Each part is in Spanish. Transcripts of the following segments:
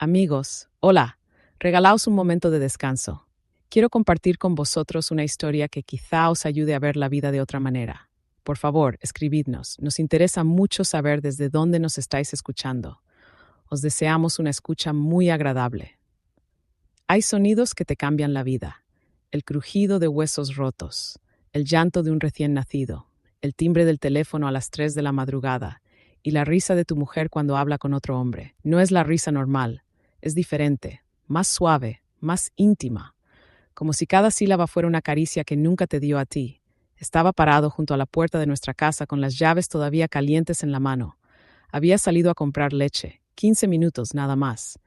Amigos, hola, regalaos un momento de descanso. Quiero compartir con vosotros una historia que quizá os ayude a ver la vida de otra manera. Por favor, escribidnos. Nos interesa mucho saber desde dónde nos estáis escuchando. Os deseamos una escucha muy agradable. Hay sonidos que te cambian la vida. El crujido de huesos rotos, el llanto de un recién nacido, el timbre del teléfono a las 3 de la madrugada y la risa de tu mujer cuando habla con otro hombre. No es la risa normal, es diferente, más suave, más íntima, como si cada sílaba fuera una caricia que nunca te dio a ti. Estaba parado junto a la puerta de nuestra casa con las llaves todavía calientes en la mano. Había salido a comprar leche, 15 minutos nada más.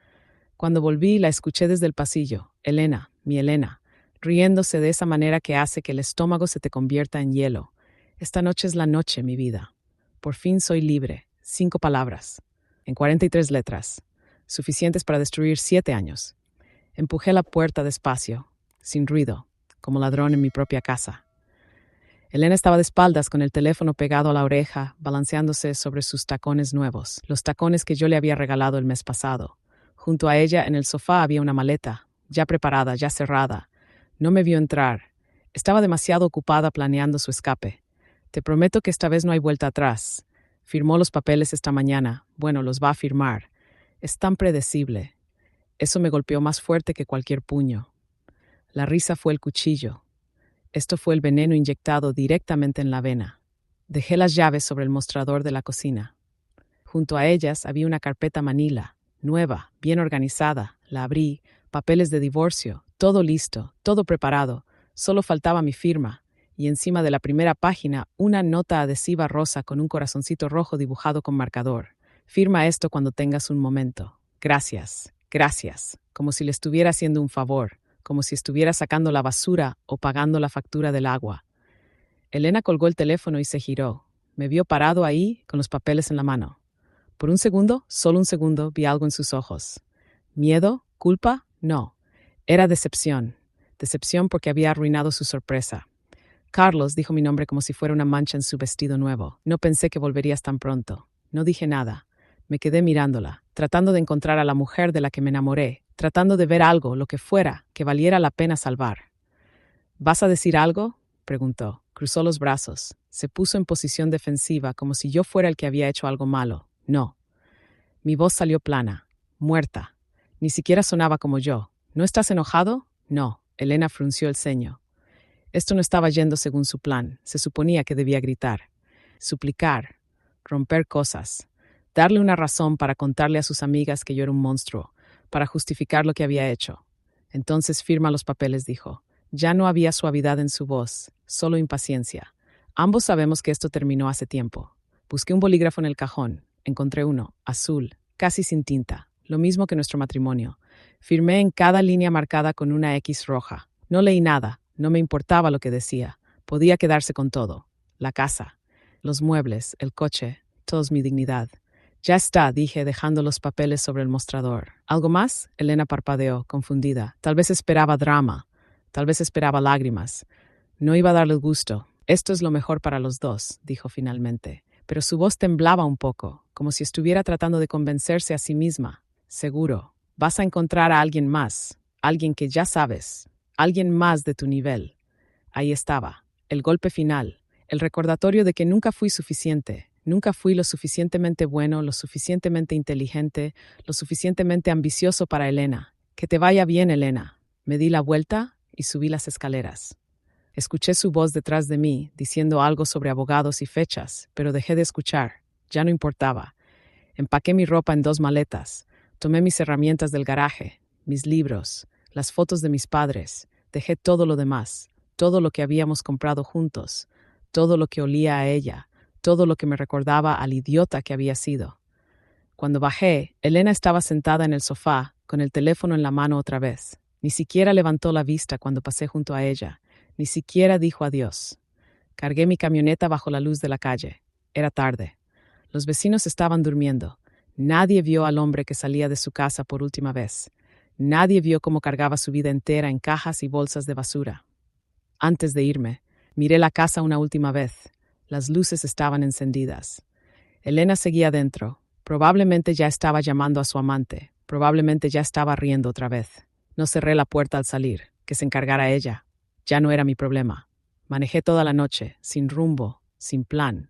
Cuando volví, la escuché desde el pasillo. Elena, mi Elena, riéndose de esa manera que hace que el estómago se te convierta en hielo. Esta noche es la noche, mi vida. Por fin soy libre. 5 palabras. En 43 letras. Suficientes para destruir 7 años. Empujé la puerta despacio, sin ruido, como ladrón en mi propia casa. Elena estaba de espaldas con el teléfono pegado a la oreja, balanceándose sobre sus tacones nuevos, los tacones que yo le había regalado el mes pasado. Junto a ella, en el sofá, había una maleta, ya preparada, ya cerrada. No me vio entrar. Estaba demasiado ocupada planeando su escape. Te prometo que esta vez no hay vuelta atrás. Firmó los papeles esta mañana. Bueno, los va a firmar. Es tan predecible. Eso me golpeó más fuerte que cualquier puño. La risa fue el cuchillo. Esto fue el veneno inyectado directamente en la vena. Dejé las llaves sobre el mostrador de la cocina. Junto a ellas había una carpeta manila, nueva, bien organizada. La abrí, papeles de divorcio, todo listo, todo preparado. Solo faltaba mi firma, y encima de la primera página una nota adhesiva rosa con un corazoncito rojo dibujado con marcador. Firma esto cuando tengas un momento. Gracias, gracias, como si le estuviera haciendo un favor, como si estuviera sacando la basura o pagando la factura del agua. Elena colgó el teléfono y se giró. Me vio parado ahí, con los papeles en la mano. Por un segundo, solo un segundo, vi algo en sus ojos. ¿Miedo? ¿Culpa? No. Era decepción. Decepción porque había arruinado su sorpresa. Carlos dijo mi nombre como si fuera una mancha en su vestido nuevo. No pensé que volverías tan pronto. No dije nada. Me quedé mirándola, tratando de encontrar a la mujer de la que me enamoré, tratando de ver algo, lo que fuera, que valiera la pena salvar. ¿Vas a decir algo?, preguntó. Cruzó los brazos. Se puso en posición defensiva, como si yo fuera el que había hecho algo malo. No. Mi voz salió plana, muerta. Ni siquiera sonaba como yo. ¿No estás enojado? No. Elena frunció el ceño. Esto no estaba yendo según su plan. Se suponía que debía gritar, suplicar, romper cosas, darle una razón para contarle a sus amigas que yo era un monstruo, para justificar lo que había hecho. Entonces firma los papeles, dijo. Ya no había suavidad en su voz, solo impaciencia. Ambos sabemos que esto terminó hace tiempo. Busqué un bolígrafo en el cajón. Encontré uno, azul, casi sin tinta, lo mismo que nuestro matrimonio. Firmé en cada línea marcada con una X roja. No leí nada, no me importaba lo que decía. Podía quedarse con todo. La casa, los muebles, el coche, toda mi dignidad. Ya está, dije, dejando los papeles sobre el mostrador. ¿Algo más? Elena parpadeó, confundida. Tal vez esperaba drama. Tal vez esperaba lágrimas. No iba a darle gusto. Esto es lo mejor para los dos, dijo finalmente. Pero su voz temblaba un poco, como si estuviera tratando de convencerse a sí misma. Seguro, vas a encontrar a alguien más, alguien que ya sabes, alguien más de tu nivel. Ahí estaba, el golpe final, el recordatorio de que nunca fui suficiente, nunca fui lo suficientemente bueno, lo suficientemente inteligente, lo suficientemente ambicioso para Elena. Que te vaya bien, Elena. Me di la vuelta y subí las escaleras. Escuché su voz detrás de mí, diciendo algo sobre abogados y fechas, pero dejé de escuchar. Ya no importaba. Empaqué mi ropa en 2 maletas. Tomé mis herramientas del garaje, mis libros, las fotos de mis padres. Dejé todo lo demás, todo lo que habíamos comprado juntos, todo lo que olía a ella, todo lo que me recordaba al idiota que había sido. Cuando bajé, Elena estaba sentada en el sofá, con el teléfono en la mano otra vez. Ni siquiera levantó la vista cuando pasé junto a ella. Ni siquiera dijo adiós. Cargué mi camioneta bajo la luz de la calle. Era tarde. Los vecinos estaban durmiendo. Nadie vio al hombre que salía de su casa por última vez. Nadie vio cómo cargaba su vida entera en cajas y bolsas de basura. Antes de irme, miré la casa una última vez. Las luces estaban encendidas. Elena seguía dentro. Probablemente ya estaba llamando a su amante. Probablemente ya estaba riendo otra vez. No cerré la puerta al salir, que se encargara ella. Ya no era mi problema. Manejé toda la noche, sin rumbo, sin plan,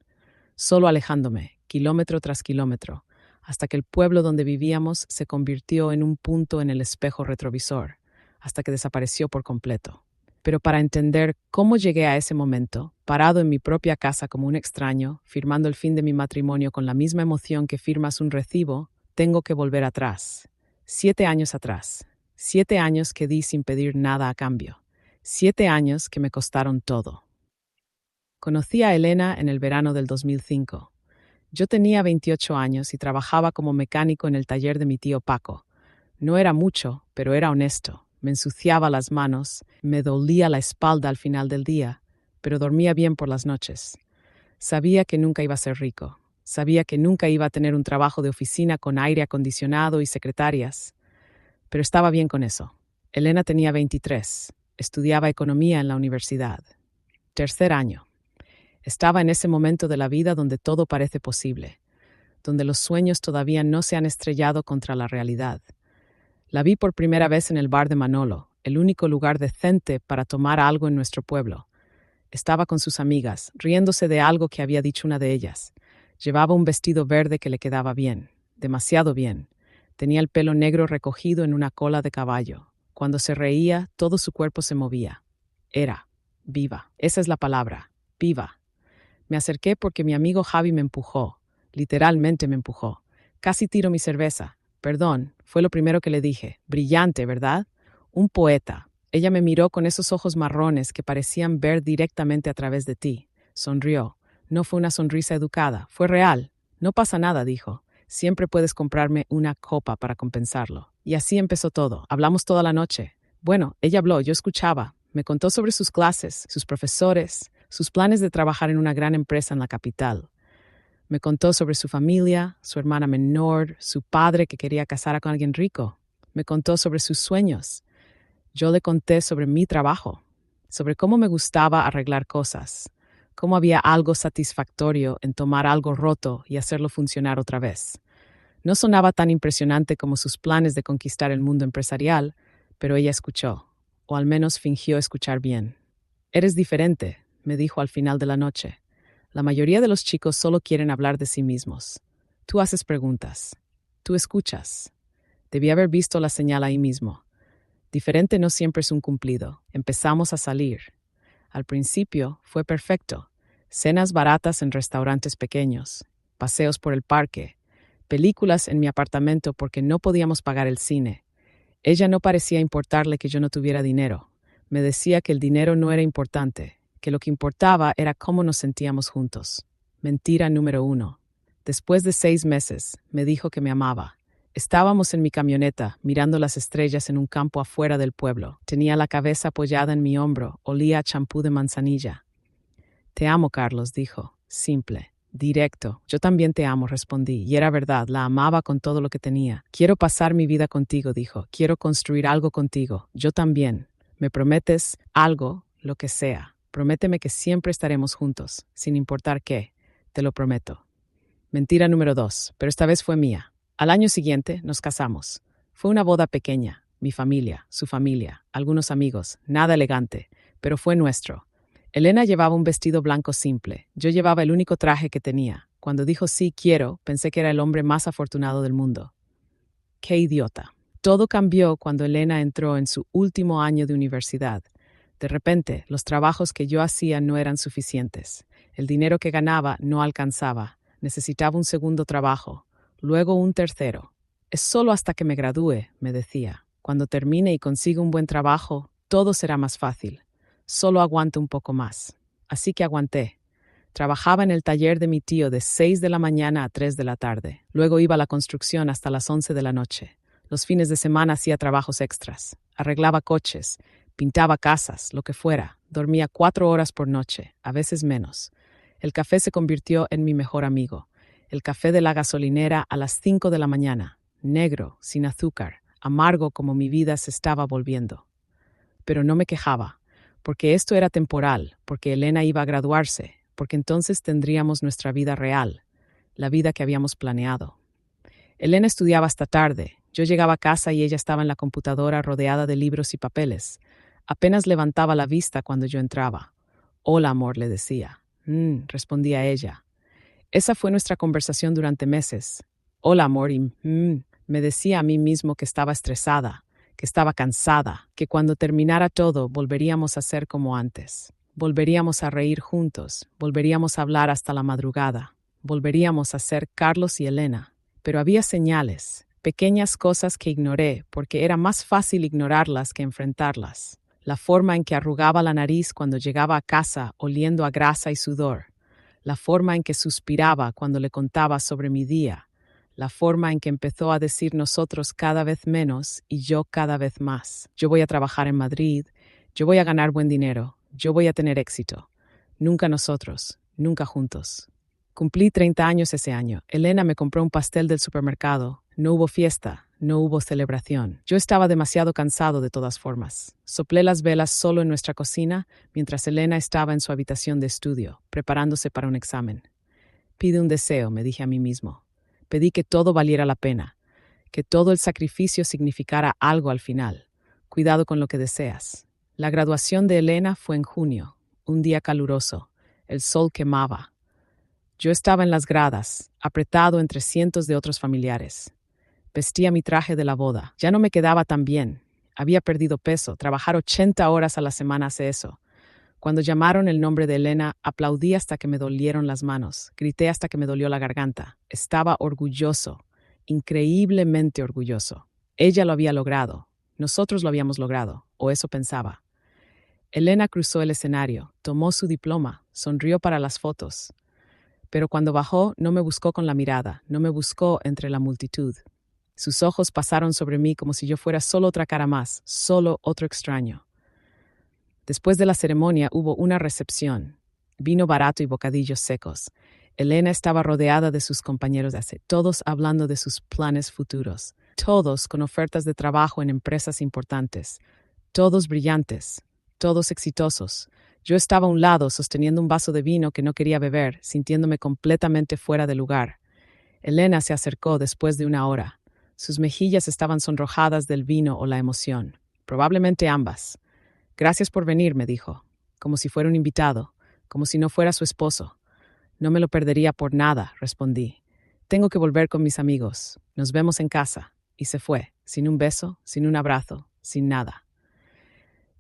solo alejándome, kilómetro tras kilómetro, hasta que el pueblo donde vivíamos se convirtió en un punto en el espejo retrovisor, hasta que desapareció por completo. Pero para entender cómo llegué a ese momento, parado en mi propia casa como un extraño, firmando el fin de mi matrimonio con la misma emoción que firmas un recibo, tengo que volver atrás. 7 años atrás. 7 años que di sin pedir nada a cambio. 7 años que me costaron todo. Conocí a Elena en el verano del 2005. Yo tenía 28 años y trabajaba como mecánico en el taller de mi tío Paco. No era mucho, pero era honesto. Me ensuciaba las manos, me dolía la espalda al final del día, pero dormía bien por las noches. Sabía que nunca iba a ser rico. Sabía que nunca iba a tener un trabajo de oficina con aire acondicionado y secretarias. Pero estaba bien con eso. Elena tenía 23. Estudiaba economía en la universidad. Tercer año. Estaba en ese momento de la vida donde todo parece posible, donde los sueños todavía no se han estrellado contra la realidad. La vi por primera vez en el bar de Manolo, el único lugar decente para tomar algo en nuestro pueblo. Estaba con sus amigas, riéndose de algo que había dicho una de ellas. Llevaba un vestido verde que le quedaba bien, demasiado bien. Tenía el pelo negro recogido en una cola de caballo. Cuando se reía, todo su cuerpo se movía. Era viva. Esa es la palabra, viva. Me acerqué porque mi amigo Javi me empujó. Literalmente me empujó. Casi tiro mi cerveza. Perdón, fue lo primero que le dije. Brillante, ¿verdad? Un poeta. Ella me miró con esos ojos marrones que parecían ver directamente a través de ti. Sonrió. No fue una sonrisa educada, fue real. No pasa nada, dijo. Siempre puedes comprarme una copa para compensarlo. Y así empezó todo. Hablamos toda la noche. Bueno, ella habló, yo escuchaba. Me contó sobre sus clases, sus profesores, sus planes de trabajar en una gran empresa en la capital. Me contó sobre su familia, su hermana menor, su padre que quería casar con alguien rico. Me contó sobre sus sueños. Yo le conté sobre mi trabajo, sobre cómo me gustaba arreglar cosas, cómo había algo satisfactorio en tomar algo roto y hacerlo funcionar otra vez. No sonaba tan impresionante como sus planes de conquistar el mundo empresarial, pero ella escuchó, o al menos fingió escuchar bien. Eres diferente, me dijo al final de la noche. La mayoría de los chicos solo quieren hablar de sí mismos. Tú haces preguntas. Tú escuchas. Debí haber visto la señal ahí mismo. Diferente no siempre es un cumplido. Empezamos a salir. Al principio fue perfecto. Cenas baratas en restaurantes pequeños, paseos por el parque, películas en mi apartamento porque no podíamos pagar el cine. Ella no parecía importarle que yo no tuviera dinero. Me decía que el dinero no era importante, que lo que importaba era cómo nos sentíamos juntos. Mentira número 1. Después de 6 meses, me dijo que me amaba. Estábamos en mi camioneta, mirando las estrellas en un campo afuera del pueblo. Tenía la cabeza apoyada en mi hombro, olía a champú de manzanilla. Te amo, Carlos, dijo. Simple, directo. Yo también te amo, respondí, y era verdad, la amaba con todo lo que tenía. Quiero pasar mi vida contigo, dijo. Quiero construir algo contigo. Yo también. ¿Me prometes algo, lo que sea? Prométeme que siempre estaremos juntos, sin importar qué. Te lo prometo. Mentira número 2, pero esta vez fue mía. Al año siguiente nos casamos. Fue una boda pequeña, mi familia, su familia, algunos amigos, nada elegante, pero fue nuestro. Elena llevaba un vestido blanco simple, yo llevaba el único traje que tenía. Cuando dijo sí, quiero, pensé que era el hombre más afortunado del mundo. ¡Qué idiota! Todo cambió cuando Elena entró en su último año de universidad. De repente, los trabajos que yo hacía no eran suficientes. El dinero que ganaba no alcanzaba. Necesitaba un segundo trabajo. Luego un tercero. Es solo hasta que me gradúe, me decía. Cuando termine y consiga un buen trabajo, todo será más fácil. Solo aguante un poco más. Así que aguanté. Trabajaba en el taller de mi tío de 6 de la mañana a 3 de la tarde. Luego iba a la construcción hasta las 11 de la noche. Los fines de semana hacía trabajos extras. Arreglaba coches, pintaba casas, lo que fuera. Dormía 4 horas por noche, a veces menos. El café se convirtió en mi mejor amigo. El café de la gasolinera a las 5 de la mañana, negro, sin azúcar, amargo como mi vida se estaba volviendo. Pero no me quejaba, porque esto era temporal, porque Elena iba a graduarse, porque entonces tendríamos nuestra vida real, la vida que habíamos planeado. Elena estudiaba hasta tarde, Yo llegaba a casa y ella estaba en la computadora rodeada de libros y papeles. Apenas levantaba la vista cuando yo entraba. Hola, amor, le decía. Respondía ella. Esa fue nuestra conversación durante meses. Hola, amor, y me decía a mí mismo que estaba estresada, que estaba cansada, que cuando terminara todo volveríamos a ser como antes. Volveríamos a reír juntos, volveríamos a hablar hasta la madrugada, volveríamos a ser Carlos y Elena. Pero había señales, pequeñas cosas que ignoré porque era más fácil ignorarlas que enfrentarlas. La forma en que arrugaba la nariz cuando llegaba a casa oliendo a grasa y sudor. La forma en que suspiraba cuando le contaba sobre mi día. La forma en que empezó a decir nosotros cada vez menos y yo cada vez más. Yo voy a trabajar en Madrid, yo voy a ganar buen dinero, yo voy a tener éxito. Nunca nosotros, nunca juntos. Cumplí 30 años ese año. Elena me compró un pastel del supermercado. No hubo fiesta, no hubo celebración. Yo estaba demasiado cansado de todas formas. Soplé las velas solo en nuestra cocina mientras Elena estaba en su habitación de estudio, preparándose para un examen. Pide un deseo, me dije a mí mismo. Pedí que todo valiera la pena, que todo el sacrificio significara algo al final. Cuidado con lo que deseas. La graduación de Elena fue en junio, un día caluroso. El sol quemaba. Yo estaba en las gradas, apretado entre cientos de otros familiares. Vestía mi traje de la boda. Ya no me quedaba tan bien. Había perdido peso. Trabajar 80 horas a la semana hace eso. Cuando llamaron el nombre de Elena, aplaudí hasta que me dolieron las manos. Grité hasta que me dolió la garganta. Estaba orgulloso, increíblemente orgulloso. Ella lo había logrado. Nosotros lo habíamos logrado, o eso pensaba. Elena cruzó el escenario, tomó su diploma, sonrió para las fotos. Pero cuando bajó, no me buscó con la mirada, no me buscó entre la multitud. Sus ojos pasaron sobre mí como si yo fuera solo otra cara más, solo otro extraño. Después de la ceremonia hubo una recepción, vino barato y bocadillos secos. Elena estaba rodeada de sus compañeros de ACE, todos hablando de sus planes futuros, todos con ofertas de trabajo en empresas importantes, todos brillantes, todos exitosos. Yo estaba a un lado sosteniendo un vaso de vino que no quería beber, sintiéndome completamente fuera de lugar. Elena se acercó después de una hora. Sus mejillas estaban sonrojadas del vino o la emoción, probablemente ambas. Gracias por venir, me dijo, como si fuera un invitado, como si no fuera su esposo. No me lo perdería por nada, respondí. Tengo que volver con mis amigos. Nos vemos en casa. Y se fue, sin un beso, sin un abrazo, sin nada.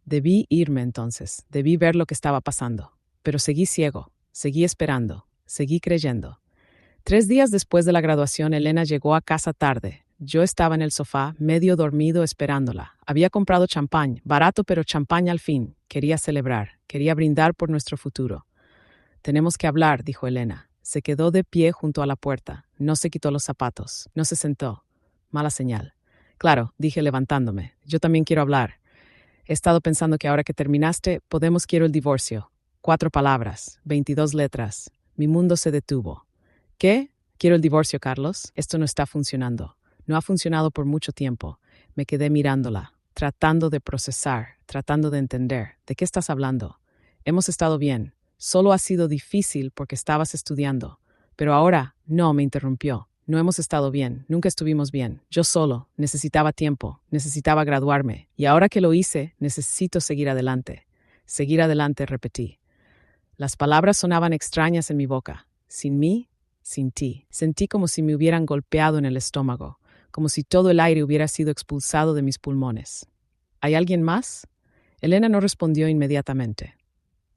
Debí irme entonces, debí ver lo que estaba pasando. Pero seguí ciego, seguí esperando, seguí creyendo. 3 días después de la graduación, Elena llegó a casa tarde. Yo estaba en el sofá, medio dormido, esperándola. Había comprado champán, barato pero champán al fin. Quería celebrar, quería brindar por nuestro futuro. Tenemos que hablar, dijo Elena. Se quedó de pie junto a la puerta. No se quitó los zapatos. No se sentó. Mala señal. Claro, dije levantándome. Yo también quiero hablar. He estado pensando que ahora que terminaste, quiero el divorcio. 4 palabras, 22 letras. Mi mundo se detuvo. ¿Qué? Quiero el divorcio, Carlos. Esto no está funcionando. No ha funcionado por mucho tiempo. Me quedé mirándola, tratando de procesar, tratando de entender. ¿De qué estás hablando? Hemos estado bien. Solo ha sido difícil porque estabas estudiando. Pero ahora, no, me interrumpió. No hemos estado bien. Nunca estuvimos bien. Yo solo. Necesitaba tiempo. Necesitaba graduarme. Y ahora que lo hice, necesito seguir adelante. Seguir adelante, repetí. Las palabras sonaban extrañas en mi boca. Sin mí, sin ti. Sentí como si me hubieran golpeado en el estómago, como si todo el aire hubiera sido expulsado de mis pulmones. ¿Hay alguien más? Elena no respondió inmediatamente.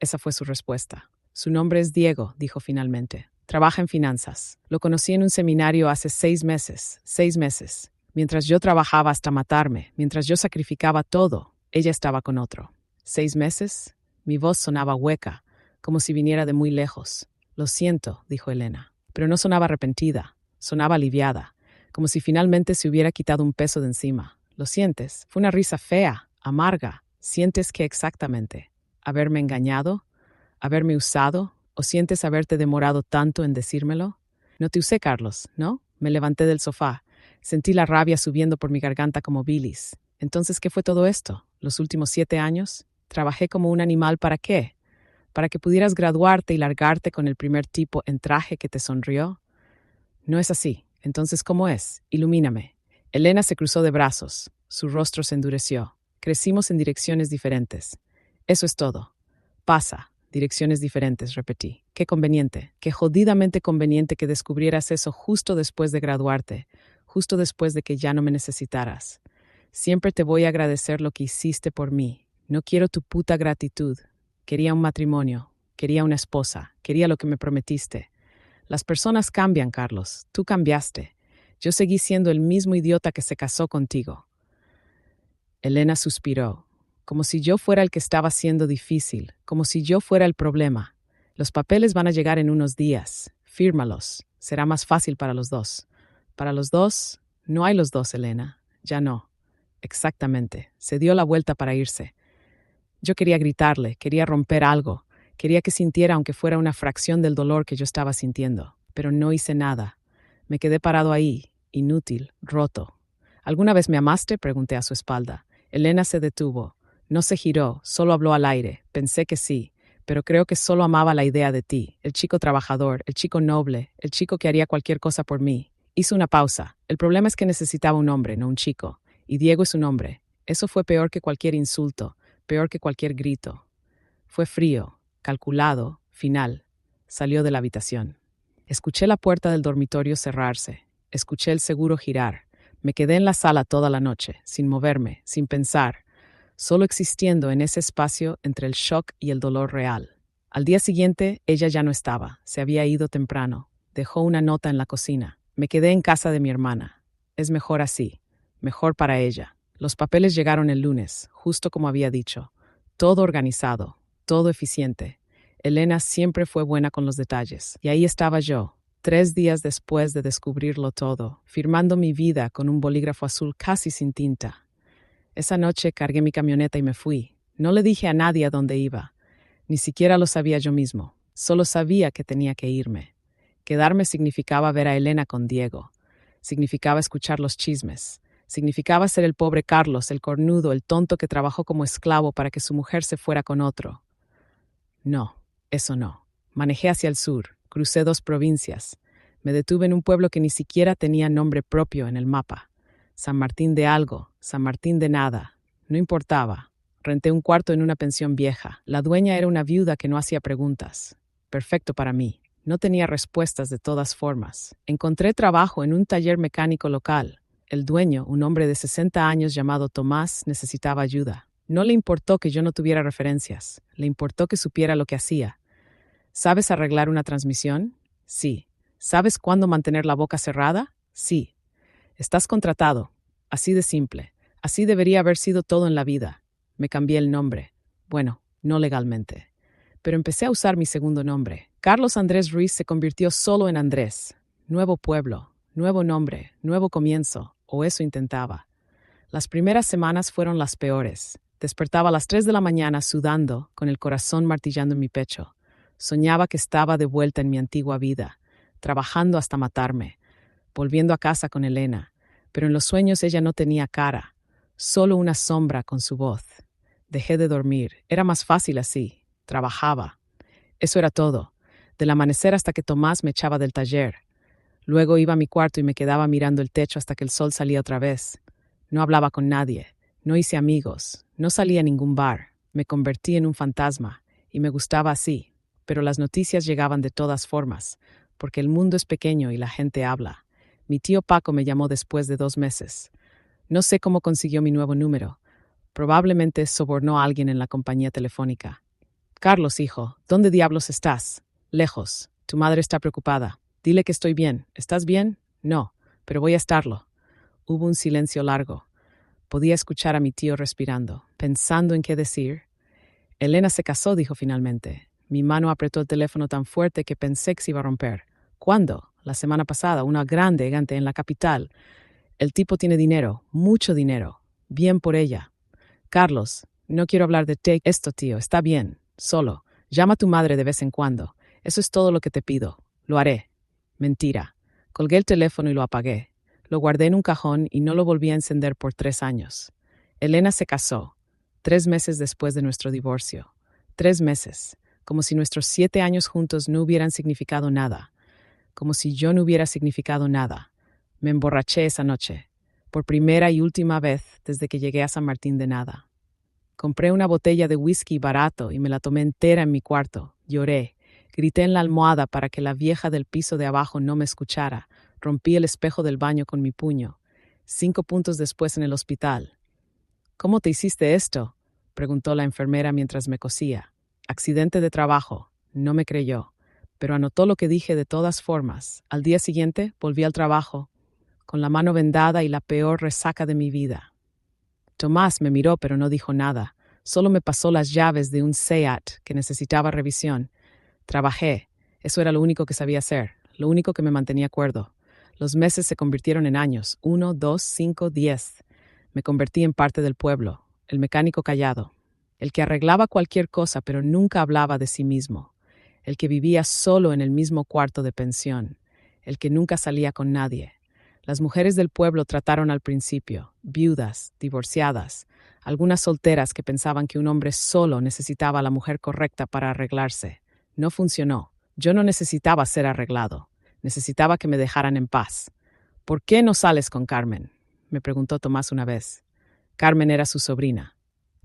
Esa fue su respuesta. Su nombre es Diego, dijo finalmente. Trabaja en finanzas. Lo conocí en un seminario hace 6 meses. 6 meses. Mientras yo trabajaba hasta matarme, mientras yo sacrificaba todo, ella estaba con otro. 6 meses. Mi voz sonaba hueca, como si viniera de muy lejos. Lo siento, dijo Elena. Pero no sonaba arrepentida, sonaba aliviada, como si finalmente se hubiera quitado un peso de encima. ¿Lo sientes? Fue una risa fea, amarga. ¿Sientes que exactamente? ¿Haberme engañado? ¿Haberme usado? ¿O sientes haberte demorado tanto en decírmelo? No te usé, Carlos, ¿no? Me levanté del sofá. Sentí la rabia subiendo por mi garganta como bilis. Entonces, ¿qué fue todo esto? ¿Los últimos 7 años? ¿Trabajé como un animal para qué? ¿Para que pudieras graduarte y largarte con el primer tipo en traje que te sonrió? No es así. Entonces, ¿cómo es? Ilumíname. Elena se cruzó de brazos. Su rostro se endureció. Crecimos en direcciones diferentes. Eso es todo. Pasa. Direcciones diferentes, repetí. Qué conveniente, qué jodidamente conveniente que descubrieras eso justo después de graduarte, justo después de que ya no me necesitaras. Siempre te voy a agradecer lo que hiciste por mí. No quiero tu puta gratitud. Quería un matrimonio, quería una esposa, quería lo que me prometiste. Las personas cambian, Carlos. Tú cambiaste. Yo seguí siendo el mismo idiota que se casó contigo. Elena suspiró, como si yo fuera el que estaba siendo difícil, como si yo fuera el problema. Los papeles van a llegar en unos días. Fírmalos. Será más fácil para los dos. Para los dos, no hay los dos, Elena. Ya no. Exactamente. Se dio la vuelta para irse. Yo quería gritarle, quería romper algo, quería que sintiera aunque fuera una fracción del dolor que yo estaba sintiendo, pero no hice nada. Me quedé parado ahí, inútil, roto. ¿Alguna vez me amaste?, pregunté a su espalda. Elena se detuvo. No se giró, solo habló al aire. Pensé que sí, pero creo que solo amaba la idea de ti, el chico trabajador, el chico noble, el chico que haría cualquier cosa por mí. Hizo una pausa. El problema es que necesitaba un hombre, no un chico. Y Diego es un hombre. Eso fue peor que cualquier insulto, peor que cualquier grito. Fue frío, calculado, final. Salió de la habitación. Escuché la puerta del dormitorio cerrarse. Escuché el seguro girar. Me quedé en la sala toda la noche, sin moverme, sin pensar, solo existiendo en ese espacio entre el shock y el dolor real. Al día siguiente, ella ya no estaba. Se había ido temprano. Dejó una nota en la cocina. Me quedé en casa de mi hermana. Es mejor así. Mejor para ella. Los papeles llegaron el lunes, justo como había dicho. Todo organizado, todo eficiente. Elena siempre fue buena con los detalles. Y ahí estaba yo, 3 días después de descubrirlo todo, firmando mi vida con un bolígrafo azul casi sin tinta. Esa noche cargué mi camioneta y me fui. No le dije a nadie a dónde iba. Ni siquiera lo sabía yo mismo. Solo sabía que tenía que irme. Quedarme significaba ver a Elena con Diego. Significaba escuchar los chismes. Significaba ser el pobre Carlos, el cornudo, el tonto que trabajó como esclavo para que su mujer se fuera con otro. No, eso no. Manejé hacia el sur, crucé 2 provincias. Me detuve en un pueblo que ni siquiera tenía nombre propio en el mapa. San Martín de algo, San Martín de nada. No importaba. Renté un cuarto en una pensión vieja. La dueña era una viuda que no hacía preguntas. Perfecto para mí. No tenía respuestas de todas formas. Encontré trabajo en un taller mecánico local. El dueño, un hombre de 60 años llamado Tomás, necesitaba ayuda. No le importó que yo no tuviera referencias. Le importó que supiera lo que hacía. ¿Sabes arreglar una transmisión? Sí. ¿Sabes cuándo mantener la boca cerrada? Sí. Estás contratado. Así de simple. Así debería haber sido todo en la vida. Me cambié el nombre. Bueno, no legalmente. Pero empecé a usar mi segundo nombre. Carlos Andrés Ruiz se convirtió solo en Andrés. Nuevo pueblo, nuevo nombre, nuevo comienzo. O eso intentaba. Las primeras semanas fueron las peores. Despertaba a las 3 de la mañana sudando, con el corazón martillando en mi pecho. Soñaba que estaba de vuelta en mi antigua vida, trabajando hasta matarme, volviendo a casa con Elena. Pero en los sueños ella no tenía cara, solo una sombra con su voz. Dejé de dormir. Era más fácil así. Trabajaba. Eso era todo. Del amanecer hasta que Tomás me echaba del taller. Luego iba a mi cuarto y me quedaba mirando el techo hasta que el sol salía otra vez. No hablaba con nadie. No hice amigos. No salía a ningún bar. Me convertí en un fantasma. Y me gustaba así. Pero las noticias llegaban de todas formas, porque el mundo es pequeño y la gente habla. Mi tío Paco me llamó después de 2 meses. No sé cómo consiguió mi nuevo número. Probablemente sobornó a alguien en la compañía telefónica. Carlos, hijo, ¿dónde diablos estás? Lejos. Tu madre está preocupada. Dile que estoy bien. ¿Estás bien? No, pero voy a estarlo. Hubo un silencio largo. Podía escuchar a mi tío respirando, pensando en qué decir. Elena se casó, dijo finalmente. Mi mano apretó el teléfono tan fuerte que pensé que se iba a romper. ¿Cuándo? La semana pasada, una grande gigante en la capital. El tipo tiene dinero, mucho dinero. Bien por ella. Carlos, no quiero hablar de esto, tío. Está bien. Solo. Llama a tu madre de vez en cuando. Eso es todo lo que te pido. Lo haré. Mentira. Colgué el teléfono y lo apagué. Lo guardé en un cajón y no lo volví a encender por 3 años. Elena se casó, 3 meses después de nuestro divorcio. 3 meses. Como si nuestros 7 años juntos no hubieran significado nada. Como si yo no hubiera significado nada. Me emborraché esa noche. por primera y última vez desde que llegué a San Martín de Nada. Compré una botella de whisky barato y me la tomé entera en mi cuarto. Lloré. Grité en la almohada para que la vieja del piso de abajo no me escuchara. Rompí el espejo del baño con mi puño. 5 puntos después en el hospital. ¿Cómo te hiciste esto?, preguntó la enfermera mientras me cosía. Accidente de trabajo. No me creyó, pero anotó lo que dije de todas formas. Al día siguiente volví al trabajo, con la mano vendada y la peor resaca de mi vida. Tomás me miró pero no dijo nada. Solo me pasó las llaves de un SEAT que necesitaba revisión. Trabajé. Eso era lo único que sabía hacer, lo único que me mantenía cuerdo. Los meses se convirtieron en años. 1, 2, 5, 10. Me convertí en parte del pueblo, el mecánico callado, el que arreglaba cualquier cosa pero nunca hablaba de sí mismo, el que vivía solo en el mismo cuarto de pensión, el que nunca salía con nadie. Las mujeres del pueblo trataron al principio, viudas, divorciadas, algunas solteras que pensaban que un hombre solo necesitaba a la mujer correcta para arreglarse. No funcionó. Yo no necesitaba ser arreglado. Necesitaba que me dejaran en paz. ¿Por qué no sales con Carmen?, me preguntó Tomás una vez. Carmen era su sobrina.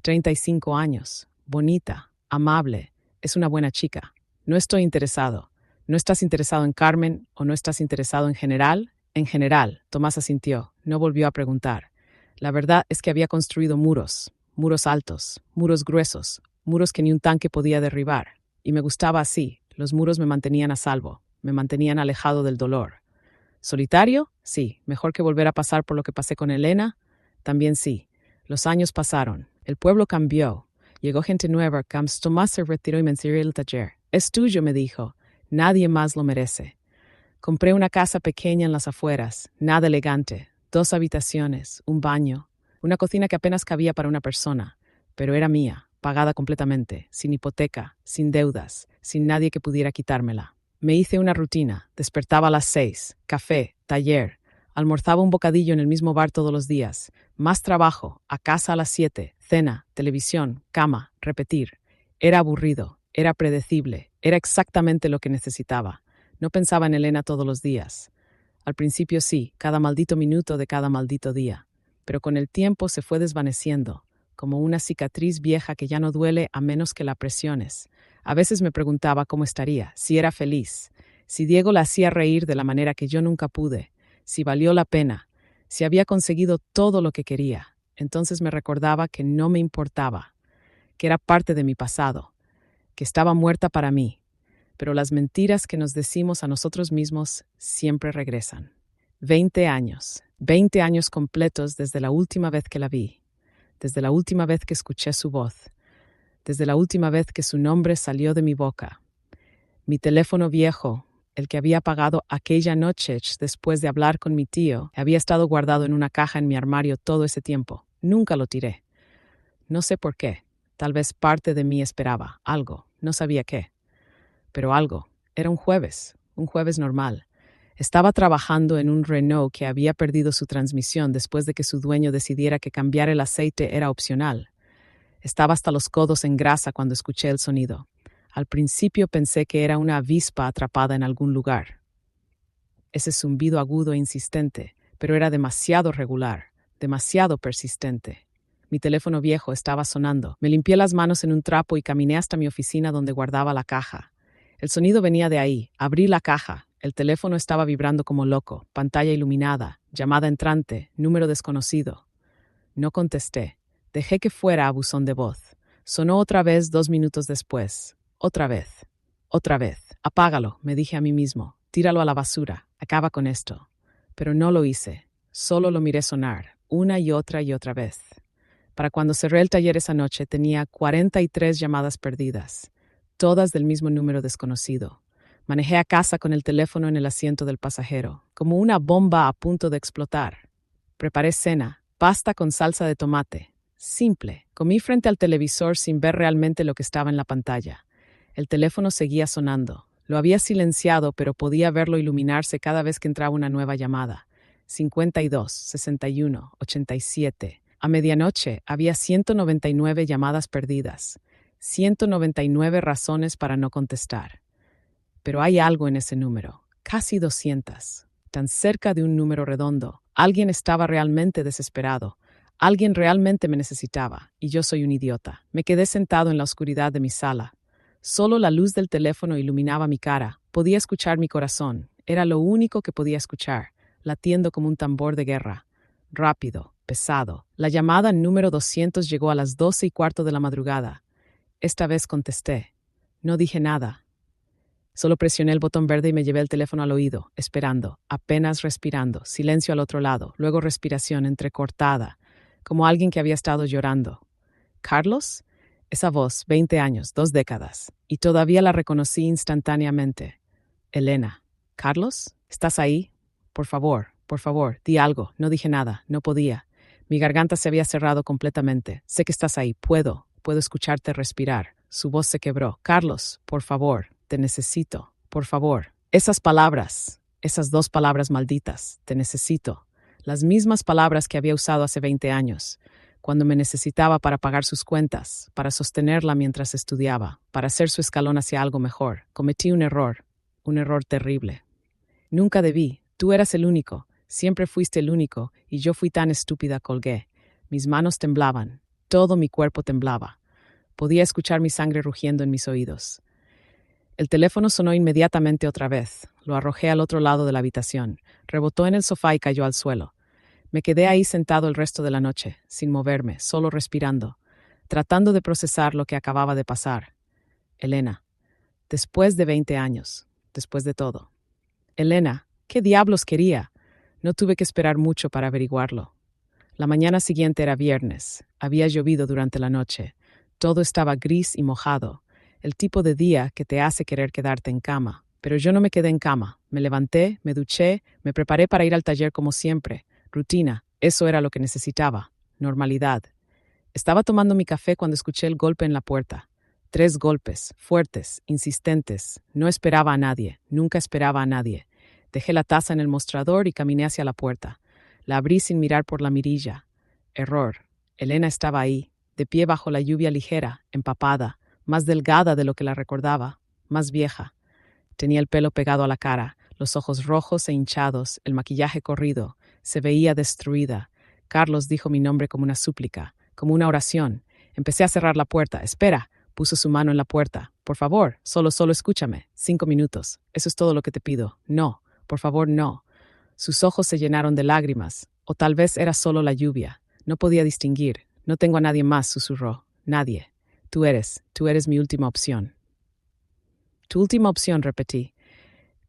35 años, bonita, amable, es una buena chica. No estoy interesado. ¿No estás interesado en Carmen o no estás interesado en general? En general, Tomás asintió. No volvió a preguntar. La verdad es que había construido muros, muros altos, muros gruesos, muros que ni un tanque podía derribar. Y me gustaba así. Los muros me mantenían a salvo, me mantenían alejado del dolor. ¿Solitario? Sí. ¿Mejor que volver a pasar por lo que pasé con Elena? También sí. Los años pasaron. El pueblo cambió. Llegó gente nueva. Tomás se retiró y me encerré en el taller. Es tuyo, me dijo. Nadie más lo merece. Compré una casa pequeña en las afueras, nada elegante. 2 habitaciones, un baño, una cocina que apenas cabía para una persona. Pero era mía, pagada completamente, sin hipoteca, sin deudas, sin nadie que pudiera quitármela. Me hice una rutina. Despertaba a las 6, café, taller. Almorzaba un bocadillo en el mismo bar todos los días. Más trabajo, a casa a las 7, cena, televisión, cama, repetir. Era aburrido, era predecible, era exactamente lo que necesitaba. No pensaba en Elena todos los días. Al principio sí, cada maldito minuto de cada maldito día. Pero con el tiempo se fue desvaneciendo, como una cicatriz vieja que ya no duele a menos que la presiones. A veces me preguntaba cómo estaría, si era feliz, si Diego la hacía reír de la manera que yo nunca pude, si valió la pena, si había conseguido todo lo que quería. Entonces me recordaba que no me importaba, que era parte de mi pasado, que estaba muerta para mí. Pero las mentiras que nos decimos a nosotros mismos siempre regresan. 20 años, 20 años completos desde la última vez que la vi, desde la última vez que escuché su voz, desde la última vez que su nombre salió de mi boca. Mi teléfono viejo, el que había apagado aquella noche después de hablar con mi tío, había estado guardado en una caja en mi armario todo ese tiempo. Nunca lo tiré. No sé por qué. Tal vez parte de mí esperaba algo, no sabía qué. Pero algo. Era un jueves normal. Estaba trabajando en un Renault que había perdido su transmisión después de que su dueño decidiera que cambiar el aceite era opcional. Estaba hasta los codos en grasa cuando escuché el sonido. Al principio pensé que era una avispa atrapada en algún lugar. Ese zumbido agudo e insistente, pero era demasiado regular, demasiado persistente. Mi teléfono viejo estaba sonando. Me limpié las manos en un trapo y caminé hasta mi oficina donde guardaba la caja. El sonido venía de ahí. Abrí la caja. El teléfono estaba vibrando como loco. Pantalla iluminada. Llamada entrante. Número desconocido. No contesté. Dejé que fuera a buzón de voz. Sonó otra vez 2 minutos después. Otra vez. Otra vez. Apágalo, me dije a mí mismo. Tíralo a la basura. Acaba con esto. Pero no lo hice. Solo lo miré sonar. Una y otra vez. Para cuando cerré el taller esa noche tenía 43 llamadas perdidas. Todas del mismo número desconocido. Manejé a casa con el teléfono en el asiento del pasajero, como una bomba a punto de explotar. Preparé cena, pasta con salsa de tomate. Simple. Comí frente al televisor sin ver realmente lo que estaba en la pantalla. El teléfono seguía sonando. Lo había silenciado, pero podía verlo iluminarse cada vez que entraba una nueva llamada. 52, 61, 87. A medianoche había 199 llamadas perdidas. 199 razones para no contestar. Pero hay algo en ese número. Casi 200. Tan cerca de un número redondo. Alguien estaba realmente desesperado. Alguien realmente me necesitaba, y yo soy un idiota. Me quedé sentado en la oscuridad de mi sala. Solo la luz del teléfono iluminaba mi cara. Podía escuchar mi corazón. Era lo único que podía escuchar, latiendo como un tambor de guerra. Rápido, pesado. La llamada número 200 llegó a las 12:15 de la madrugada. Esta vez contesté. No dije nada. Solo presioné el botón verde y me llevé el teléfono al oído, esperando, apenas respirando, silencio al otro lado, luego respiración entrecortada, como alguien que había estado llorando. ¿Carlos? Esa voz, 20 años, 2 décadas, y todavía la reconocí instantáneamente. Elena. ¿Carlos? ¿Estás ahí? Por favor, di algo. No dije nada, no podía. Mi garganta se había cerrado completamente. Sé que estás ahí, puedo escucharte respirar. Su voz se quebró. Carlos, por favor, te necesito, por favor. Esas palabras, esas 2 palabras malditas, te necesito. Las mismas palabras que había usado hace 20 años, cuando me necesitaba para pagar sus cuentas, para sostenerla mientras estudiaba, para hacer su escalón hacia algo mejor. Cometí un error terrible. Nunca debí, tú eras el único, siempre fuiste el único, y yo fui tan estúpida, colgué. Mis manos temblaban, todo mi cuerpo temblaba. Podía escuchar mi sangre rugiendo en mis oídos. El teléfono sonó inmediatamente otra vez. Lo arrojé al otro lado de la habitación. Rebotó en el sofá y cayó al suelo. Me quedé ahí sentado el resto de la noche, sin moverme, solo respirando, tratando de procesar lo que acababa de pasar. Elena. Después de 20 años. Después de todo. Elena, ¿qué diablos quería? No tuve que esperar mucho para averiguarlo. La mañana siguiente era viernes. Había llovido durante la noche. Todo estaba gris y mojado. El tipo de día que te hace querer quedarte en cama. Pero yo no me quedé en cama. Me levanté, me duché, me preparé para ir al taller como siempre. Rutina. Eso era lo que necesitaba. Normalidad. Estaba tomando mi café cuando escuché el golpe en la puerta. 3 golpes, fuertes, insistentes. No esperaba a nadie, nunca esperaba a nadie. Dejé la taza en el mostrador y caminé hacia la puerta. La abrí sin mirar por la mirilla. Error. Elena estaba ahí, de pie bajo la lluvia ligera, empapada, más delgada de lo que la recordaba, más vieja. Tenía el pelo pegado a la cara, los ojos rojos e hinchados, el maquillaje corrido. Se veía destruida. Carlos dijo mi nombre como una súplica, como una oración. Empecé a cerrar la puerta. Espera. Puso su mano en la puerta. Por favor, solo escúchame. 5 minutos. Eso es todo lo que te pido. No, por favor, no. Sus ojos se llenaron de lágrimas. O tal vez era solo la lluvia. No podía distinguir. No tengo a nadie más, susurró. Nadie. Tú eres mi última opción. Tu última opción, repetí.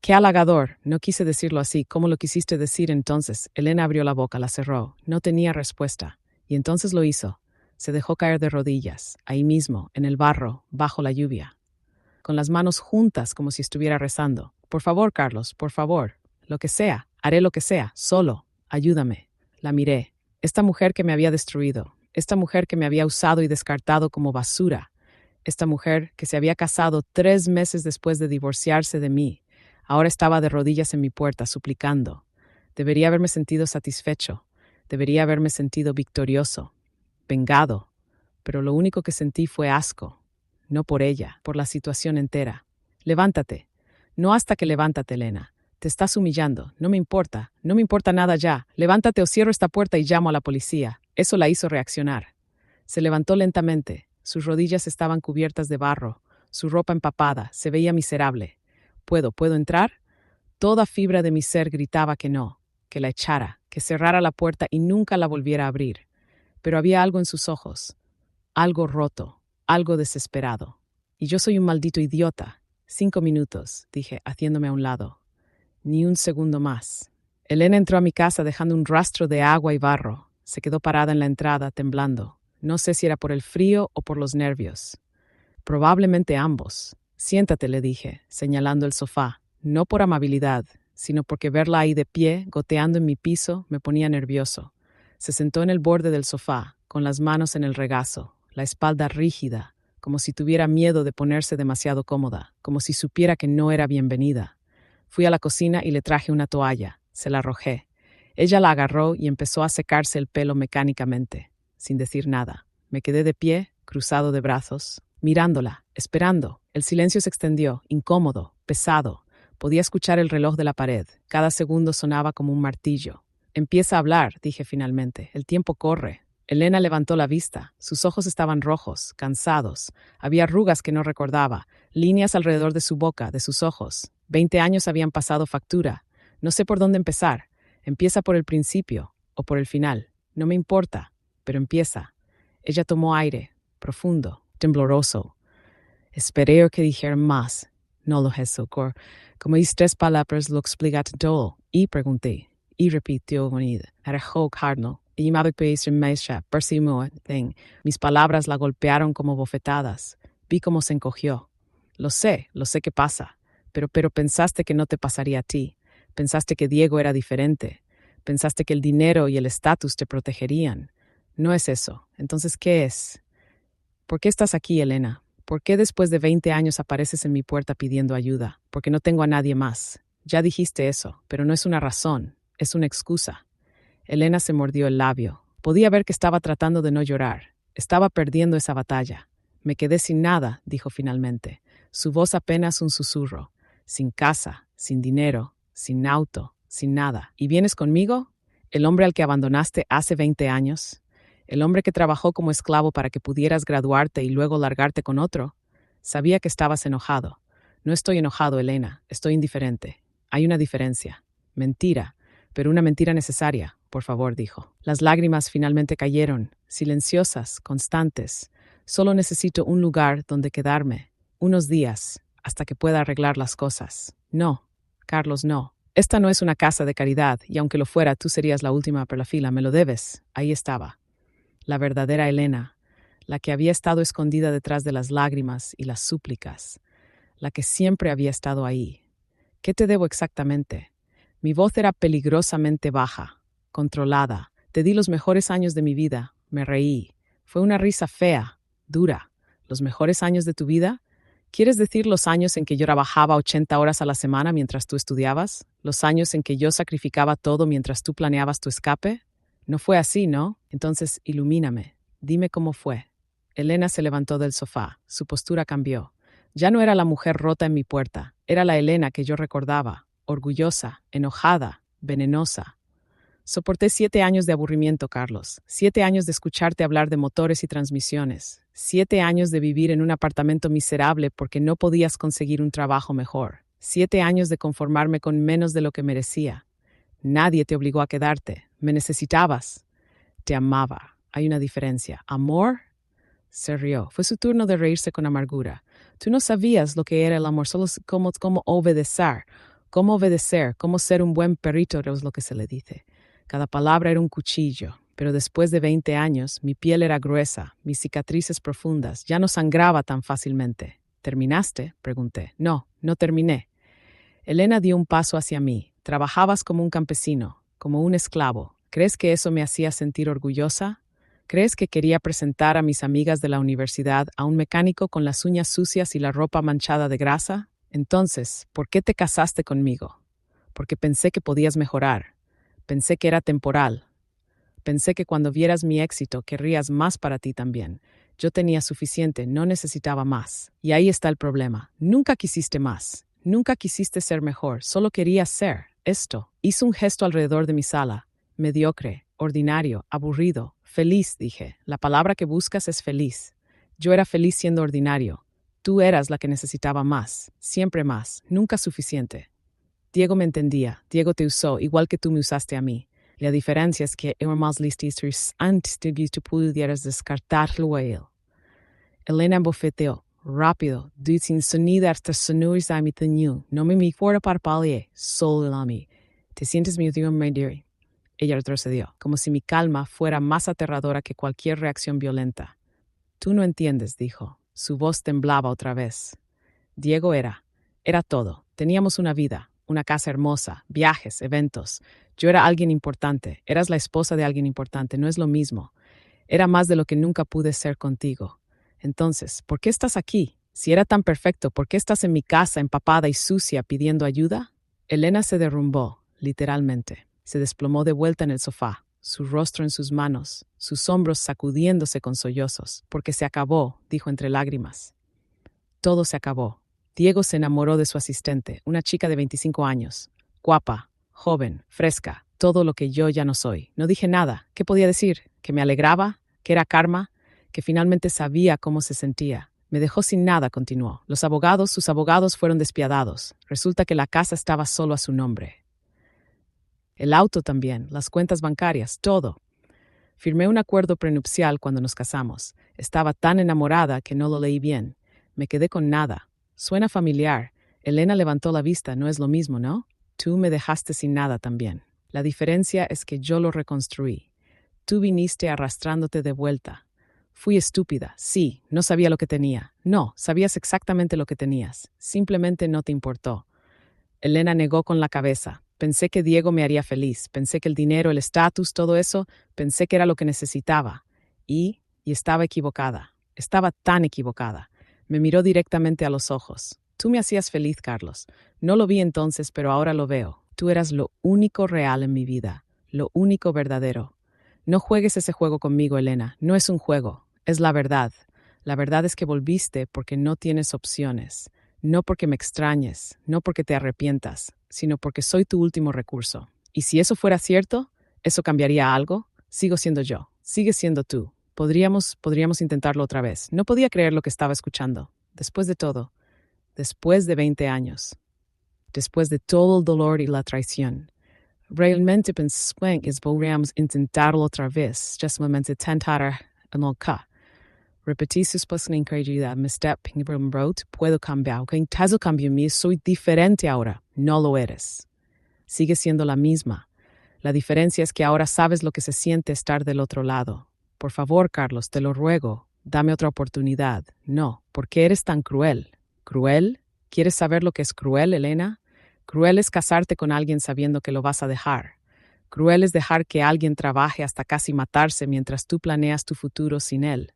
Qué halagador. No quise decirlo así. ¿Cómo lo quisiste decir entonces? Elena abrió la boca, la cerró. No tenía respuesta. Y entonces lo hizo. Se dejó caer de rodillas, ahí mismo, en el barro, bajo la lluvia, con las manos juntas como si estuviera rezando. Por favor, Carlos, por favor. Lo que sea, haré lo que sea, solo. Ayúdame. La miré. Esta mujer que me había destruido, esta mujer que me había usado y descartado como basura, esta mujer que se había casado 3 meses después de divorciarse de mí, ahora estaba de rodillas en mi puerta, suplicando. Debería haberme sentido satisfecho, debería haberme sentido victorioso, vengado, pero lo único que sentí fue asco, no por ella, por la situación entera. Levántate. No hasta que levántate, Elena. Te estás humillando. No me importa nada ya. Levántate o cierro esta puerta y llamo a la policía. Eso la hizo reaccionar. Se levantó lentamente. Sus rodillas estaban cubiertas de barro, su ropa empapada, se veía miserable. ¿Puedo entrar? Toda fibra de mi ser gritaba que no, que la echara, que cerrara la puerta y nunca la volviera a abrir. Pero había algo en sus ojos, algo roto, algo desesperado. Y yo soy un maldito idiota. 5 minutos, dije, haciéndome a un lado. Ni un segundo más. Elena entró a mi casa dejando un rastro de agua y barro. Se quedó parada en la entrada, temblando. No sé si era por el frío o por los nervios. Probablemente ambos. Siéntate, le dije, señalando el sofá. No por amabilidad, sino porque verla ahí de pie, goteando en mi piso, me ponía nervioso. Se sentó en el borde del sofá, con las manos en el regazo, la espalda rígida, como si tuviera miedo de ponerse demasiado cómoda, como si supiera que no era bienvenida. Fui a la cocina y le traje una toalla. Se la arrojé. Ella la agarró y empezó a secarse el pelo mecánicamente, sin decir nada. Me quedé de pie, cruzado de brazos, mirándola, esperando. El silencio se extendió, incómodo, pesado. Podía escuchar el reloj de la pared. Cada segundo sonaba como un martillo. Empieza a hablar, dije finalmente. El tiempo corre. Elena levantó la vista. Sus ojos estaban rojos, cansados. Había arrugas que no recordaba, líneas alrededor de su boca, de sus ojos. 20 años habían pasado factura. No sé por dónde empezar. Empieza por el principio o por el final. No me importa, pero empieza. Ella tomó aire, profundo, tembloroso. Esperé que dijera más. No lo hizo. Como hice 3 palabras, lo expliqué todo. Y pregunté. Y repitió unida. Arrojó Cardinal. Y me Mis palabras la golpearon como bofetadas. Vi cómo se encogió. Lo sé qué pasa. Pero pensaste que no te pasaría a ti. Pensaste que Diego era diferente. Pensaste que el dinero y el estatus te protegerían. No es eso. Entonces, ¿qué es? ¿Por qué estás aquí, Elena? ¿Por qué después de 20 años apareces en mi puerta pidiendo ayuda? Porque no tengo a nadie más. Ya dijiste eso, pero no es una razón, es una excusa. Elena se mordió el labio. Podía ver que estaba tratando de no llorar. Estaba perdiendo esa batalla. Me quedé sin nada, dijo finalmente. Su voz apenas un susurro. Sin casa, sin dinero, sin auto, sin nada. ¿Y vienes conmigo? ¿El hombre al que abandonaste hace 20 años? ¿El hombre que trabajó como esclavo para que pudieras graduarte y luego largarte con otro? Sabía que estabas enojado. No estoy enojado, Elena. Estoy indiferente. Hay una diferencia. Mentira, pero una mentira necesaria, por favor, dijo. Las lágrimas finalmente cayeron, silenciosas, constantes. Solo necesito un lugar donde quedarme, unos días, hasta que pueda arreglar las cosas. No, Carlos, no. Esta no es una casa de caridad, y aunque lo fuera, tú serías la última por la fila. Me lo debes. Ahí estaba. La verdadera Elena, la que había estado escondida detrás de las lágrimas y las súplicas, la que siempre había estado ahí. ¿Qué te debo exactamente? Mi voz era peligrosamente baja, controlada. Te di los mejores años de mi vida. Me reí. Fue una risa fea, dura. ¿Los mejores años de tu vida? ¿Quieres decir los años en que yo trabajaba 80 horas a la semana mientras tú estudiabas? ¿Los años en que yo sacrificaba todo mientras tú planeabas tu escape? No fue así, ¿no? Entonces, ilumíname. Dime cómo fue. Elena se levantó del sofá. Su postura cambió. Ya no era la mujer rota en mi puerta. Era la Elena que yo recordaba. Orgullosa, enojada, venenosa. Soporté 7 años de aburrimiento, Carlos. 7 años de escucharte hablar de motores y transmisiones. 7 años de vivir en un apartamento miserable porque no podías conseguir un trabajo mejor. 7 años de conformarme con menos de lo que merecía. Nadie te obligó a quedarte. Me necesitabas. Te amaba. Hay una diferencia. ¿Amor? Se rió. Fue su turno de reírse con amargura. Tú no sabías lo que era el amor, solo cómo obedecer. Cómo obedecer, cómo ser un buen perrito es lo que se le dice. Cada palabra era un cuchillo. Pero después de 20 años, mi piel era gruesa, mis cicatrices profundas. Ya no sangraba tan fácilmente. ¿Terminaste? Pregunté. No, no terminé. Elena dio un paso hacia mí. Trabajabas como un campesino, como un esclavo. ¿Crees que eso me hacía sentir orgullosa? ¿Crees que quería presentar a mis amigas de la universidad a un mecánico con las uñas sucias y la ropa manchada de grasa? Entonces, ¿por qué te casaste conmigo? Porque pensé que podías mejorar. Pensé que era temporal. Pensé que cuando vieras mi éxito querrías más para ti también. Yo tenía suficiente, no necesitaba más. Y ahí está el problema. Nunca quisiste más. Nunca quisiste ser mejor, solo querías ser esto. Hizo un gesto alrededor de mi sala. Mediocre, ordinario, aburrido, feliz, dije. La palabra que buscas es feliz. Yo era feliz siendo ordinario. Tú eras la que necesitaba más, siempre más, nunca suficiente. Diego me entendía, Diego te usó, igual que tú me usaste a mí. La diferencia es que era más listo antes de que tú pudieras descartarlo a él. Elena bofeteó. Rápido, sin sonido hasta sonoris a mi teñu. No me fuera para palier, solo a mí. ¿Te sientes mi último medir? Ella retrocedió, como si mi calma fuera más aterradora que cualquier reacción violenta. Tú no entiendes, dijo. Su voz temblaba otra vez. Diego era todo. Teníamos una vida, una casa hermosa, viajes, eventos. Yo era alguien importante, eras la esposa de alguien importante, no es lo mismo. Era más de lo que nunca pude ser contigo. Entonces, ¿por qué estás aquí? Si era tan perfecto, ¿por qué estás en mi casa empapada y sucia pidiendo ayuda? Elena se derrumbó, literalmente. Se desplomó de vuelta en el sofá, su rostro en sus manos, sus hombros sacudiéndose con sollozos. Porque se acabó, dijo entre lágrimas. Todo se acabó. Diego se enamoró de su asistente, una chica de 25 años. Guapa, joven, fresca. todo lo que yo ya no soy. No dije nada. ¿Qué podía decir? ¿Que me alegraba? ¿Que era karma? ¿Que finalmente sabía cómo se sentía? Me dejó sin nada, continuó. Sus abogados fueron despiadados. Resulta que la casa estaba solo a su nombre. El auto también, las cuentas bancarias, todo. Firmé un acuerdo prenupcial cuando nos casamos. Estaba tan enamorada que no lo leí bien. Me quedé con nada. Suena familiar. Elena levantó la vista. No es lo mismo, ¿no? Tú me dejaste sin nada también. La diferencia es que yo lo reconstruí. Tú viniste arrastrándote de vuelta. Fui estúpida, sí, no sabía lo que tenía. No, sabías exactamente lo que tenías. Simplemente no te importó. Elena negó con la cabeza. Pensé que Diego me haría feliz. Pensé que el dinero, el estatus, todo eso, pensé que era lo que necesitaba. Y estaba equivocada. Estaba tan equivocada. Me miró directamente a los ojos. Tú me hacías feliz, Carlos. No lo vi entonces, pero ahora lo veo. Tú eras lo único real en mi vida. Lo único verdadero. No juegues ese juego conmigo, Elena. No es un juego. Es la verdad. La verdad es que volviste porque no tienes opciones. No porque me extrañes, no porque te arrepientas, sino porque soy tu último recurso. Y si eso fuera cierto, ¿eso cambiaría algo? Sigo siendo yo, sigues siendo tú. Podríamos intentarlo otra vez. No podía creer lo que estaba escuchando. Después de todo, después de 20 años, después de todo el dolor y la traición, realmente pensé que podríamos intentarlo otra vez. Justamente tentar en el ca. Repetí sus pasos en incredulidad. Me step wrote, puedo cambiar. Que en caso cambio mí, soy diferente ahora. No lo eres. Sigues siendo la misma. La diferencia es que ahora sabes lo que se siente estar del otro lado. Por favor, Carlos, te lo ruego, dame otra oportunidad. No, ¿por qué eres tan cruel? ¿Cruel? ¿Quieres saber lo que es cruel, Elena? Cruel es casarte con alguien sabiendo que lo vas a dejar. Cruel es dejar que alguien trabaje hasta casi matarse mientras tú planeas tu futuro sin él.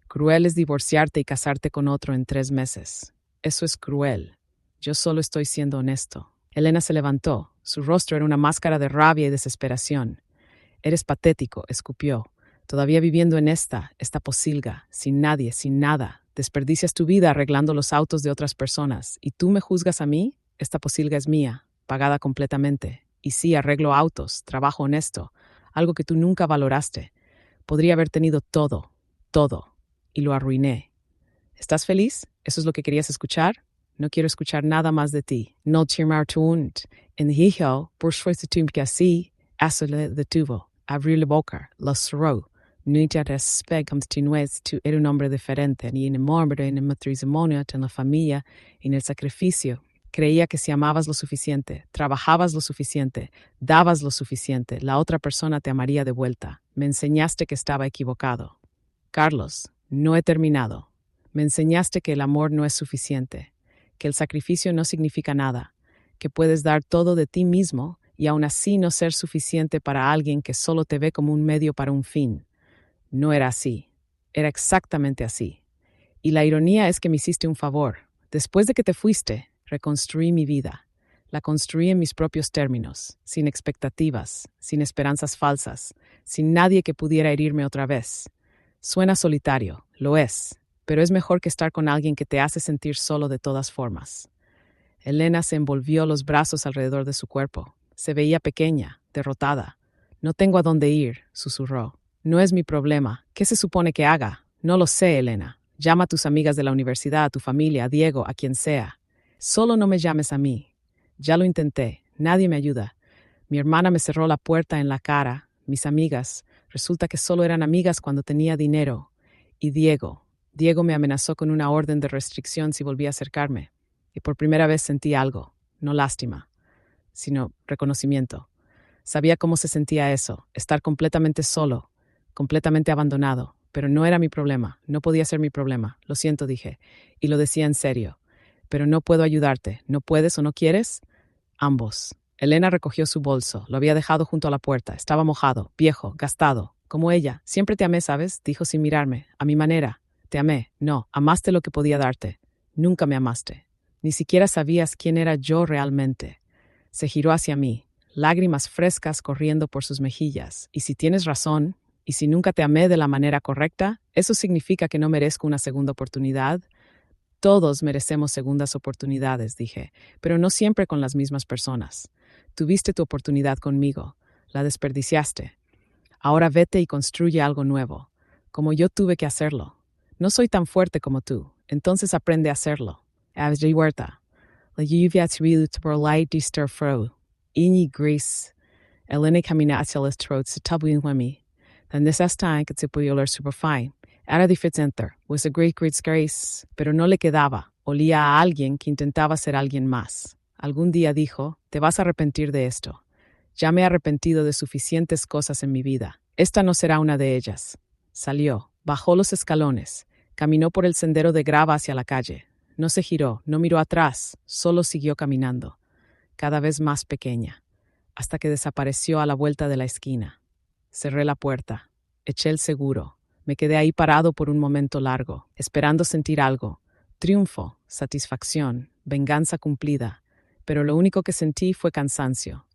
Cruel es divorciarte y casarte con otro en 3 meses. Eso es cruel. Yo solo estoy siendo honesto. Elena se levantó. Su rostro era una máscara de rabia y desesperación. Eres patético, escupió. Todavía viviendo en esta posilga, sin nadie, sin nada. Desperdicias tu vida arreglando los autos de otras personas. ¿Y tú me juzgas a mí? Esta posilga es mía, pagada completamente. Y sí, arreglo autos, trabajo honesto, algo que tú nunca valoraste. Podría haber tenido todo, todo. Y lo arruiné. ¿Estás feliz? ¿Eso es lo que querías escuchar? No quiero escuchar nada más de ti. No tirmar tu und. En hijo, por suerte tú que así, eso le detuvo. Abrió la boca, lo cerró. No te respect continues, tú eres un hombre diferente, ni en el amor, en el matrimonio, en la familia, en el sacrificio. Creía que si amabas lo suficiente, trabajabas lo suficiente, dabas lo suficiente, la otra persona te amaría de vuelta. Me enseñaste que estaba equivocado. Carlos, no he terminado. Me enseñaste que el amor no es suficiente, que el sacrificio no significa nada, que puedes dar todo de ti mismo y aún así no ser suficiente para alguien que solo te ve como un medio para un fin. No era así. Era exactamente así. Y la ironía es que me hiciste un favor. Después de que te fuiste, reconstruí mi vida. La construí en mis propios términos, sin expectativas, sin esperanzas falsas, sin nadie que pudiera herirme otra vez. Suena solitario, lo es, pero es mejor que estar con alguien que te hace sentir solo de todas formas. Elena se envolvió los brazos alrededor de su cuerpo. Se veía pequeña, derrotada. No tengo a dónde ir, susurró. No es mi problema. ¿Qué se supone que haga? No lo sé, Elena. Llama a tus amigas de la universidad, a tu familia, a Diego, a quien sea. Solo no me llames a mí. Ya lo intenté. Nadie me ayuda. Mi hermana me cerró la puerta en la cara. Mis amigas. Resulta que solo eran amigas cuando tenía dinero. Y Diego. Diego me amenazó con una orden de restricción si volvía a acercarme. Y por primera vez sentí algo. No lástima, sino reconocimiento. Sabía cómo se sentía eso, estar completamente solo, completamente abandonado. Pero no era mi problema, no podía ser mi problema. Lo siento, dije, y lo decía en serio. Pero no puedo ayudarte. ¿No puedes o no quieres? Ambos. Elena recogió su bolso. Lo había dejado junto a la puerta. Estaba mojado, viejo, gastado. Como ella. Siempre te amé, ¿sabes? Dijo sin mirarme. A mi manera. Te amé. No, amaste lo que podía darte. Nunca me amaste. Ni siquiera sabías quién era yo realmente. Se giró hacia mí, lágrimas frescas corriendo por sus mejillas. Y si tienes razón, y si nunca te amé de la manera correcta, ¿eso significa que no merezco una segunda oportunidad? Todos merecemos segundas oportunidades, dije, pero no siempre con las mismas personas. Tuviste tu oportunidad conmigo. La desperdiciaste. Ahora vete y construye algo nuevo, como yo tuve que hacerlo. No soy tan fuerte como tú, entonces aprende a hacerlo. Avdi huerta. La lluvia por light distur fro. Iñi gris. Elena camina hacia los trots se tabuin wemi. Dan desastain que se puede oler superfine. Era diferente, was a great grace, pero no le quedaba. Olía a alguien que intentaba ser alguien más. Algún día dijo, te vas a arrepentir de esto. Ya me he arrepentido de suficientes cosas en mi vida. Esta no será una de ellas. Salió, bajó los escalones, caminó por el sendero de grava hacia la calle. No se giró, no miró atrás, solo siguió caminando, cada vez más pequeña, hasta que desapareció a la vuelta de la esquina. Cerré la puerta, eché el seguro, me quedé ahí parado por un momento largo, esperando sentir algo. Triunfo, satisfacción, venganza cumplida, pero lo único que sentí fue cansancio.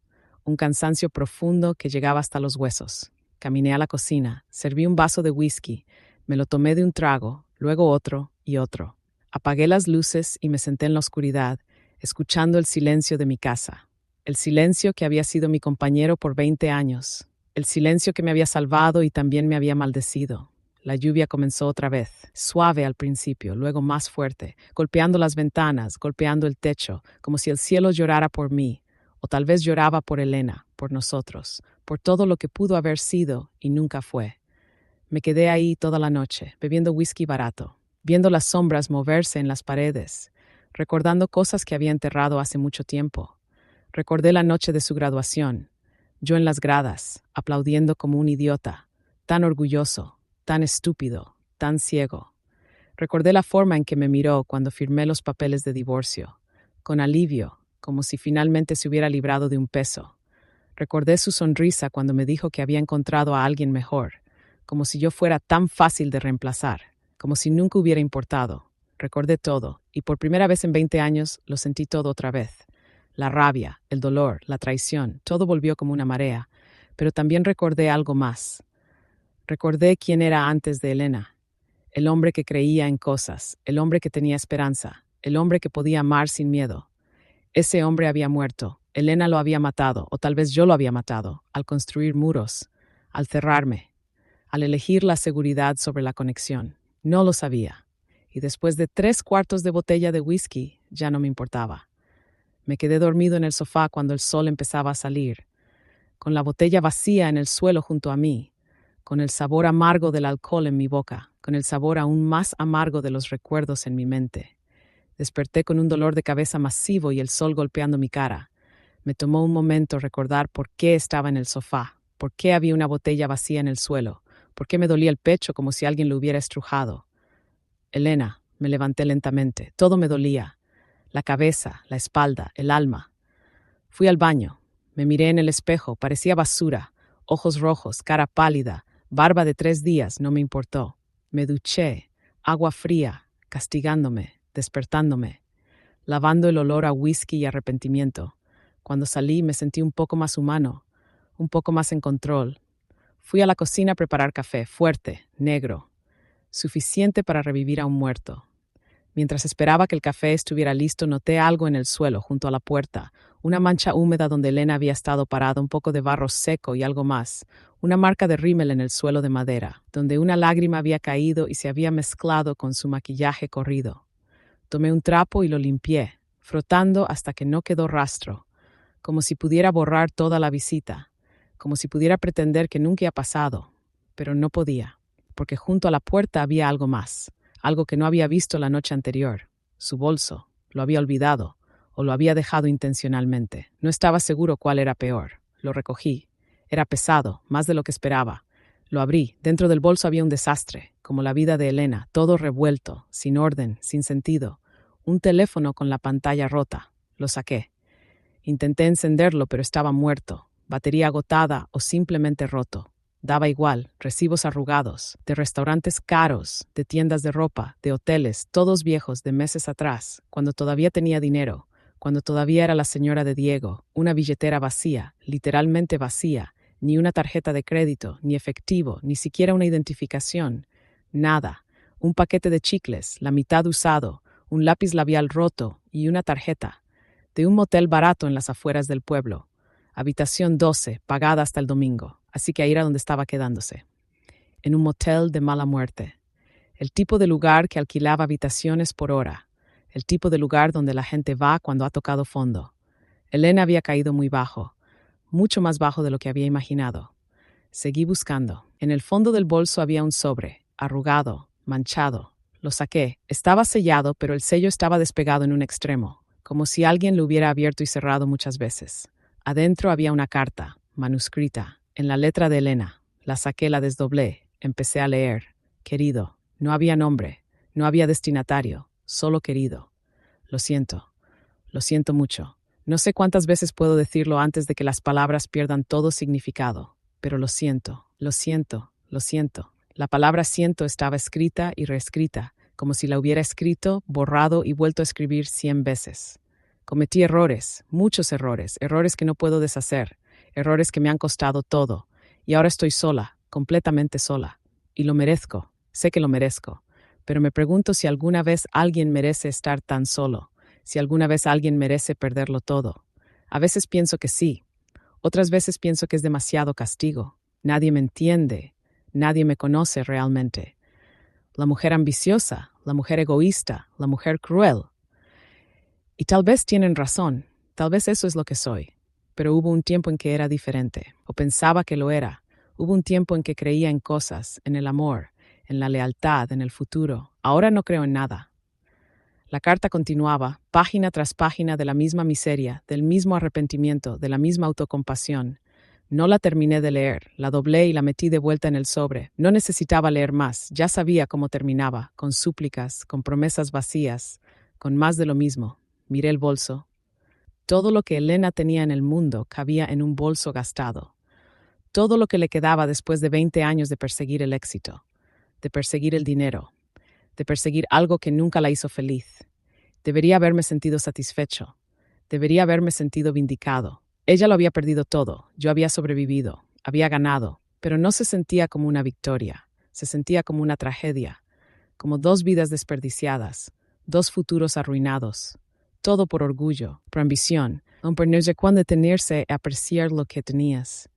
Un cansancio profundo que llegaba hasta los huesos. Caminé a la cocina, serví un vaso de whisky, me lo tomé de un trago, luego otro y otro. Apagué las luces y me senté en la oscuridad, escuchando el silencio de mi casa. El silencio que había sido mi compañero por 20 años. El silencio que me había salvado y también me había maldecido. La lluvia comenzó otra vez, suave al principio, luego más fuerte, golpeando las ventanas, golpeando el techo, como si el cielo llorara por mí. O tal vez lloraba por Elena, por nosotros, por todo lo que pudo haber sido y nunca fue. Me quedé ahí toda la noche, bebiendo whisky barato, viendo las sombras moverse en las paredes, recordando cosas que había enterrado hace mucho tiempo. Recordé la noche de su graduación, yo en las gradas, aplaudiendo como un idiota, tan orgulloso, tan estúpido, tan ciego. Recordé la forma en que me miró cuando firmé los papeles de divorcio, con alivio, como si finalmente se hubiera librado de un peso. Recordé su sonrisa cuando me dijo que había encontrado a alguien mejor, como si yo fuera tan fácil de reemplazar, como si nunca hubiera importado. Recordé todo, y por primera vez en 20 años lo sentí todo otra vez. La rabia, el dolor, la traición, todo volvió como una marea, pero también recordé algo más. Recordé quién era antes de Elena, el hombre que creía en cosas, el hombre que tenía esperanza, el hombre que podía amar sin miedo. Ese hombre había muerto, Elena lo había matado, o tal vez yo lo había matado, al construir muros, al cerrarme, al elegir la seguridad sobre la conexión. No lo sabía, y después de 3/4 de botella de whisky, ya no me importaba. Me quedé dormido en el sofá cuando el sol empezaba a salir, con la botella vacía en el suelo junto a mí, con el sabor amargo del alcohol en mi boca, con el sabor aún más amargo de los recuerdos en mi mente. Desperté con un dolor de cabeza masivo y el sol golpeando mi cara. Me tomó un momento recordar por qué estaba en el sofá, por qué había una botella vacía en el suelo, por qué me dolía el pecho como si alguien lo hubiera estrujado. Elena, me levanté lentamente. Todo me dolía. La cabeza, la espalda, el alma. Fui al baño. Me miré en el espejo. Parecía basura. Ojos rojos, cara pálida, barba de 3 días, no me importó. Me duché. Agua fría, castigándome, despertándome, lavando el olor a whisky y arrepentimiento. Cuando salí me sentí un poco más humano, un poco más en control. Fui a la cocina a preparar café, fuerte, negro, suficiente para revivir a un muerto. Mientras esperaba que el café estuviera listo, noté algo en el suelo, junto a la puerta, una mancha húmeda donde Elena había estado parada, un poco de barro seco y algo más, una marca de rímel en el suelo de madera, donde una lágrima había caído y se había mezclado con su maquillaje corrido. Tomé un trapo y lo limpié, frotando hasta que no quedó rastro, como si pudiera borrar toda la visita, como si pudiera pretender que nunca ha pasado, pero no podía, porque junto a la puerta había algo más, algo que no había visto la noche anterior. Su bolso, lo había olvidado, o lo había dejado intencionalmente. No estaba seguro cuál era peor. Lo recogí. Era pesado, más de lo que esperaba. Lo abrí. Dentro del bolso había un desastre, como la vida de Elena, todo revuelto, sin orden, sin sentido. Un teléfono con la pantalla rota. Lo saqué. Intenté encenderlo, pero estaba muerto, batería agotada o simplemente roto. Daba igual, recibos arrugados, de restaurantes caros, de tiendas de ropa, de hoteles, todos viejos de meses atrás, cuando todavía tenía dinero, cuando todavía era la señora de Diego, una billetera vacía, literalmente vacía, ni una tarjeta de crédito, ni efectivo, ni siquiera una identificación, nada, un paquete de chicles, la mitad usado, un lápiz labial roto y una tarjeta, de un motel barato en las afueras del pueblo, Habitación 12, pagada hasta el domingo, así que ahí era donde estaba quedándose. En un motel de mala muerte. El tipo de lugar que alquilaba habitaciones por hora. El tipo de lugar donde la gente va cuando ha tocado fondo. Elena había caído muy bajo, mucho más bajo de lo que había imaginado. Seguí buscando. En el fondo del bolso había un sobre, arrugado, manchado. Lo saqué. Estaba sellado, pero el sello estaba despegado en un extremo, como si alguien lo hubiera abierto y cerrado muchas veces. Adentro había una carta, manuscrita, en la letra de Elena. La saqué, la desdoblé, empecé a leer. Querido. No había nombre, no había destinatario, solo querido. Lo siento mucho. No sé cuántas veces puedo decirlo antes de que las palabras pierdan todo significado, pero lo siento, lo siento, lo siento. La palabra siento estaba escrita y reescrita, como si la hubiera escrito, borrado y vuelto a escribir 100 veces. Cometí errores, muchos errores, errores que no puedo deshacer, errores que me han costado todo, y ahora estoy sola, completamente sola. Y lo merezco, sé que lo merezco, pero me pregunto si alguna vez alguien merece estar tan solo, si alguna vez alguien merece perderlo todo. A veces pienso que sí, otras veces pienso que es demasiado castigo. Nadie me entiende, nadie me conoce realmente. La mujer ambiciosa, la mujer egoísta, la mujer cruel. Y tal vez tienen razón, tal vez eso es lo que soy. Pero hubo un tiempo en que era diferente, o pensaba que lo era. Hubo un tiempo en que creía en cosas, en el amor, en la lealtad, en el futuro. Ahora no creo en nada. La carta continuaba, página tras página de la misma miseria, del mismo arrepentimiento, de la misma autocompasión. No la terminé de leer, la doblé y la metí de vuelta en el sobre. No necesitaba leer más, ya sabía cómo terminaba, con súplicas, con promesas vacías, con más de lo mismo. Miré el bolso. Todo lo que Elena tenía en el mundo cabía en un bolso gastado. Todo lo que le quedaba después de 20 años de perseguir el éxito, de perseguir el dinero, de perseguir algo que nunca la hizo feliz. Debería haberme sentido satisfecho. Debería haberme sentido vindicado. Ella lo había perdido todo. Yo había sobrevivido. Había ganado. Pero no se sentía como una victoria. Se sentía como una tragedia. Como 2 vidas desperdiciadas. 2 futuros arruinados. Todo por orgullo, por ambición, no por no sé cuándo detenerse a apreciar lo que tenías.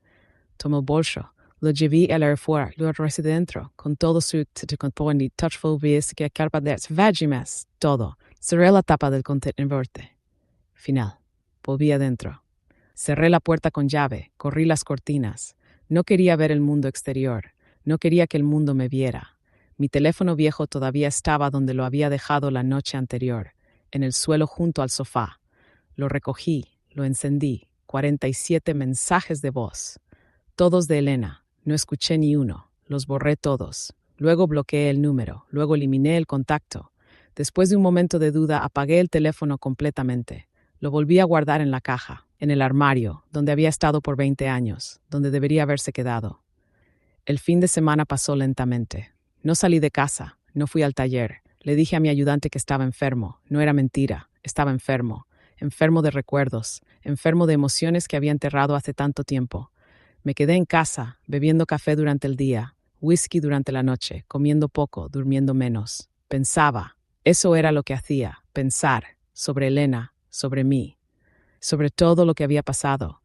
Tomé el bolso. Lo llevé al aeropuerto, lo arrojé dentro, con todo su componente, touchful vis, que carpa de vagimas, todo. Cerré la tapa del contenedor. Final. Volví adentro. Cerré la puerta con llave, corrí las cortinas. No quería ver el mundo exterior. No quería que el mundo me viera. Mi teléfono viejo todavía estaba donde lo había dejado la noche anterior, en el suelo junto al sofá. Lo recogí, lo encendí. 47 mensajes de voz. Todos de Elena. No escuché ni uno. Los borré todos. Luego bloqueé el número. Luego eliminé el contacto. Después de un momento de duda, apagué el teléfono completamente. Lo volví a guardar en la caja, en el armario, donde había estado por 20 años, donde debería haberse quedado. El fin de semana pasó lentamente. No salí de casa, no fui al taller. Le dije a mi ayudante que estaba enfermo. No era mentira, estaba enfermo. Enfermo de recuerdos, enfermo de emociones que había enterrado hace tanto tiempo. Me quedé en casa, bebiendo café durante el día, whisky durante la noche, comiendo poco, durmiendo menos. Pensaba. Eso era lo que hacía, pensar, sobre Elena, sobre mí, sobre todo lo que había pasado.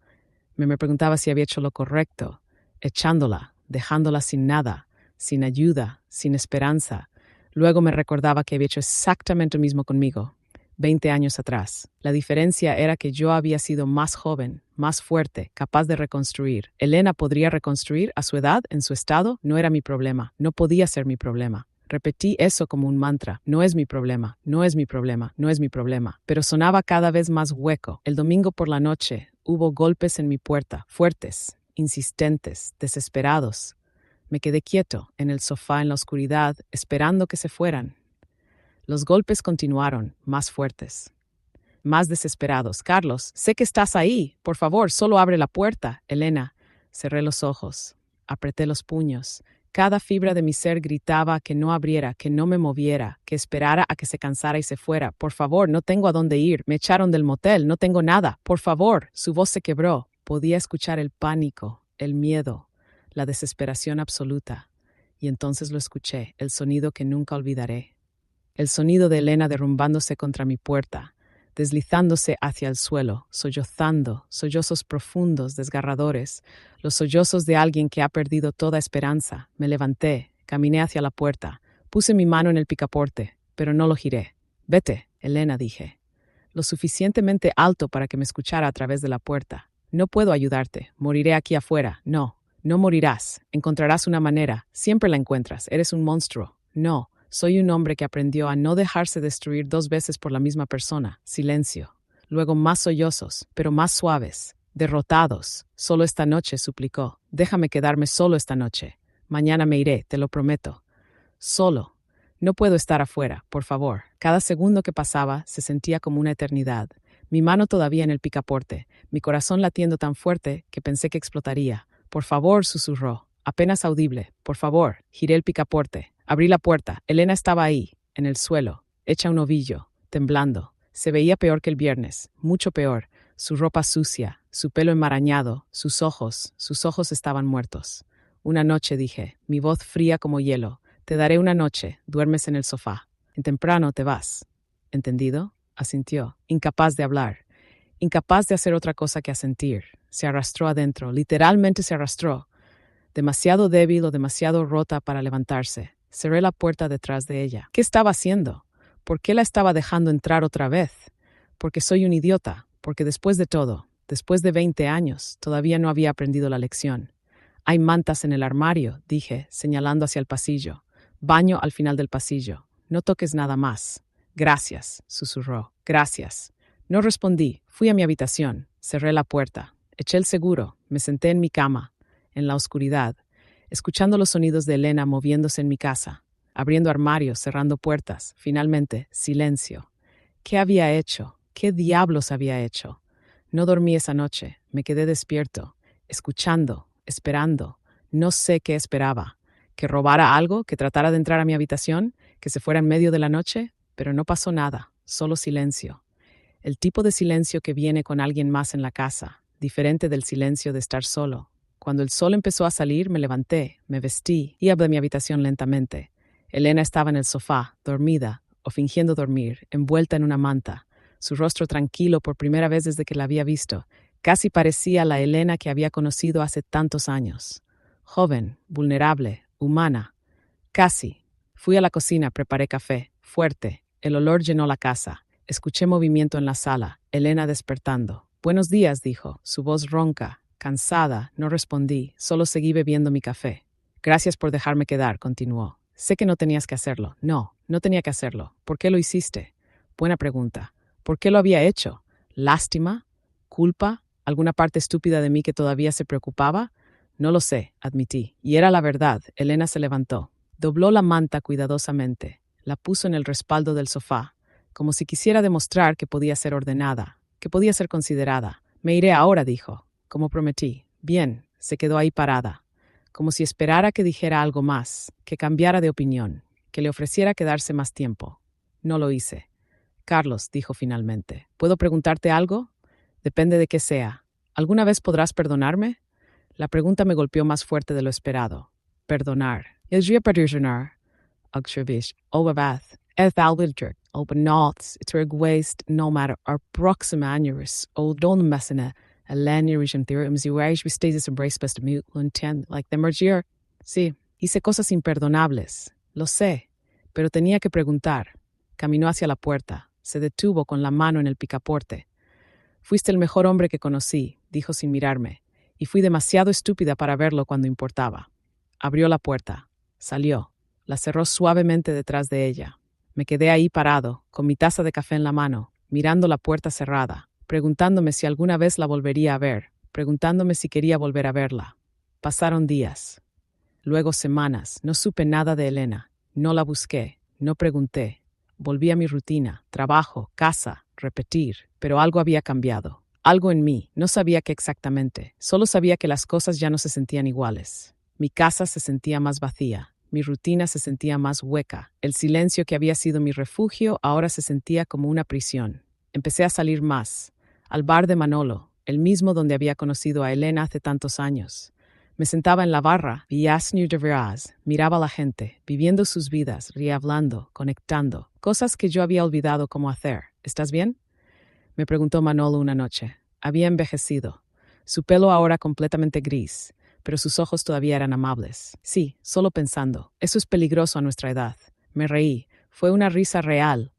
Me preguntaba si había hecho lo correcto, echándola, dejándola sin nada, sin ayuda, sin esperanza. Luego me recordaba que había hecho exactamente lo mismo conmigo, 20 años atrás. La diferencia era que yo había sido más joven, más fuerte, capaz de reconstruir. Elena podría reconstruir a su edad, en su estado, no era mi problema, no podía ser mi problema. Repetí eso como un mantra. No es mi problema, no es mi problema, no es mi problema. Pero sonaba cada vez más hueco. El domingo por la noche hubo golpes en mi puerta, fuertes, insistentes, desesperados. Me quedé quieto, en el sofá en la oscuridad, esperando que se fueran. Los golpes continuaron, más fuertes, más desesperados. Carlos, sé que estás ahí. Por favor, solo abre la puerta. Elena. Cerré los ojos. Apreté los puños. Cada fibra de mi ser gritaba que no abriera, que no me moviera, que esperara a que se cansara y se fuera. Por favor, no tengo a dónde ir. Me echaron del motel, no tengo nada. Por favor. Su voz se quebró. Podía escuchar el pánico, el miedo, la desesperación absoluta. Y entonces lo escuché, el sonido que nunca olvidaré. El sonido de Elena derrumbándose contra mi puerta, deslizándose hacia el suelo, sollozando, sollozos profundos, desgarradores, los sollozos de alguien que ha perdido toda esperanza. Me levanté, caminé hacia la puerta, puse mi mano en el picaporte, pero no lo giré. Vete, Elena, dije, lo suficientemente alto para que me escuchara a través de la puerta. No puedo ayudarte, moriré aquí afuera. No, no morirás, encontrarás una manera, siempre la encuentras, eres un monstruo. No, soy un hombre que aprendió a no dejarse destruir 2 veces por la misma persona. Silencio. Luego más sollozos, pero más suaves. Derrotados. Solo esta noche, suplicó. Déjame quedarme solo esta noche. Mañana me iré, te lo prometo. Solo. No puedo estar afuera, por favor. Cada segundo que pasaba se sentía como una eternidad. Mi mano todavía en el picaporte, mi corazón latiendo tan fuerte que pensé que explotaría. Por favor, susurró. Apenas audible. Por favor. Giré el picaporte. Abrí la puerta. Elena estaba ahí, en el suelo, hecha un ovillo, temblando. Se veía peor que el viernes, mucho peor. Su ropa sucia, su pelo enmarañado, sus ojos estaban muertos. Una noche, dije, mi voz fría como hielo. Te daré una noche, duermes en el sofá. En temprano te vas. ¿Entendido? Asintió, incapaz de hablar, incapaz de hacer otra cosa que asentir. Se arrastró adentro, literalmente se arrastró. Demasiado débil o demasiado rota para levantarse. Cerré la puerta detrás de ella. ¿Qué estaba haciendo? ¿Por qué la estaba dejando entrar otra vez? Porque soy un idiota, porque después de todo, después de 20 años, todavía no había aprendido la lección. Hay mantas en el armario, dije, señalando hacia el pasillo. Baño al final del pasillo. No toques nada más. Gracias, susurró. Gracias. No respondí. Fui a mi habitación. Cerré la puerta. Eché el seguro. Me senté en mi cama, en la oscuridad, escuchando los sonidos de Elena moviéndose en mi casa, abriendo armarios, cerrando puertas. Finalmente, silencio. ¿Qué había hecho? ¿Qué diablos había hecho? No dormí esa noche. Me quedé despierto, escuchando, esperando. No sé qué esperaba. ¿Que robara algo? ¿Que tratara de entrar a mi habitación? ¿Que se fuera en medio de la noche? Pero no pasó nada, solo silencio. El tipo de silencio que viene con alguien más en la casa, diferente del silencio de estar solo. Cuando el sol empezó a salir, me levanté, me vestí y abrí mi habitación lentamente. Elena estaba en el sofá, dormida, o fingiendo dormir, envuelta en una manta, su rostro tranquilo por primera vez desde que la había visto. Casi parecía la Elena que había conocido hace tantos años. Joven, vulnerable, humana. Casi. Fui a la cocina, preparé café, fuerte. El olor llenó la casa. Escuché movimiento en la sala, Elena despertando. Buenos días, dijo, su voz ronca. Cansada, no respondí, solo seguí bebiendo mi café. Gracias por dejarme quedar, continuó. Sé que no tenías que hacerlo. No, no tenía que hacerlo. ¿Por qué lo hiciste? Buena pregunta. ¿Por qué lo había hecho? ¿Lástima? ¿Culpa? ¿Alguna parte estúpida de mí que todavía se preocupaba? No lo sé, admití. Y era la verdad. Elena se levantó. Dobló la manta cuidadosamente. La puso en el respaldo del sofá, como si quisiera demostrar que podía ser ordenada, que podía ser considerada. Me iré ahora, dijo. Como prometí. Bien, se quedó ahí parada, como si esperara que dijera algo más, que cambiara de opinión, que le ofreciera quedarse más tiempo. No lo hice. Carlos, dijo finalmente, ¿puedo preguntarte algo? Depende de qué sea. ¿Alguna vez podrás perdonarme? La pregunta me golpeó más fuerte de lo esperado. Perdonar. Es perdonar. Agshravish, Ovath, Ethalwiljer, Obanots, Itrigwaist, Nomad, or Proximanuris, Old Don Messina, Alanirish and Theorem, Ziwaish, Vistasis, Embrace Best Mute, Lunten, like the Mergier. Sí, hice cosas imperdonables. Lo sé, pero tenía que preguntar. Caminó hacia la puerta. Se detuvo con la mano en el picaporte. Fuiste el mejor hombre que conocí, dijo sin mirarme, y fui demasiado estúpida para verlo cuando importaba. Abrió la puerta. Salió. La cerró suavemente detrás de ella. Me quedé ahí parado, con mi taza de café en la mano, mirando la puerta cerrada, preguntándome si alguna vez la volvería a ver, preguntándome si quería volver a verla. Pasaron días. Luego semanas. No supe nada de Elena. No la busqué. No pregunté. Volví a mi rutina, trabajo, casa, repetir. Pero algo había cambiado. Algo en mí. No sabía qué exactamente. Solo sabía que las cosas ya no se sentían iguales. Mi casa se sentía más vacía. Mi rutina se sentía más hueca. El silencio que había sido mi refugio ahora se sentía como una prisión. Empecé a salir más. Al bar de Manolo, el mismo donde había conocido a Elena hace tantos años. Me sentaba en la barra, miraba a la gente, viviendo sus vidas, hablando, conectando, cosas que yo había olvidado cómo hacer. ¿Estás bien? Me preguntó Manolo una noche. Había envejecido. Su pelo ahora completamente gris, pero sus ojos todavía eran amables. Sí, solo pensando. Eso es peligroso a nuestra edad. Me reí. Fue una risa real.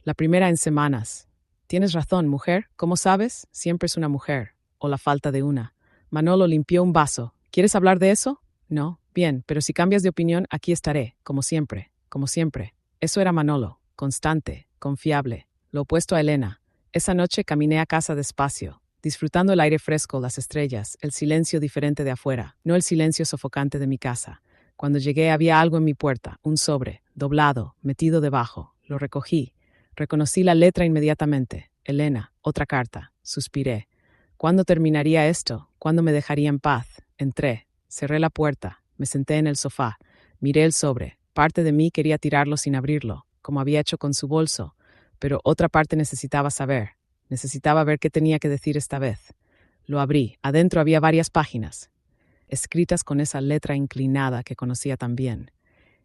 La primera en semanas. Tienes razón, mujer. ¿Cómo sabes? Siempre es una mujer. O la falta de una. Manolo limpió un vaso. ¿Quieres hablar de eso? No. Bien, pero si cambias de opinión, aquí estaré, como siempre, como siempre. Eso era Manolo, constante, confiable, lo opuesto a Elena. Esa noche caminé a casa despacio, disfrutando el aire fresco, las estrellas, el silencio diferente de afuera, no el silencio sofocante de mi casa. Cuando llegué había algo en mi puerta, un sobre, doblado, metido debajo. Lo recogí. Reconocí la letra inmediatamente. Elena, otra carta. Suspiré. ¿Cuándo terminaría esto? ¿Cuándo me dejaría en paz? Entré. Cerré la puerta, me senté en el sofá, miré el sobre. Parte de mí quería tirarlo sin abrirlo, como había hecho con su bolso, pero otra parte necesitaba saber. Necesitaba ver qué tenía que decir esta vez. Lo abrí. Adentro había varias páginas, escritas con esa letra inclinada que conocía tan bien.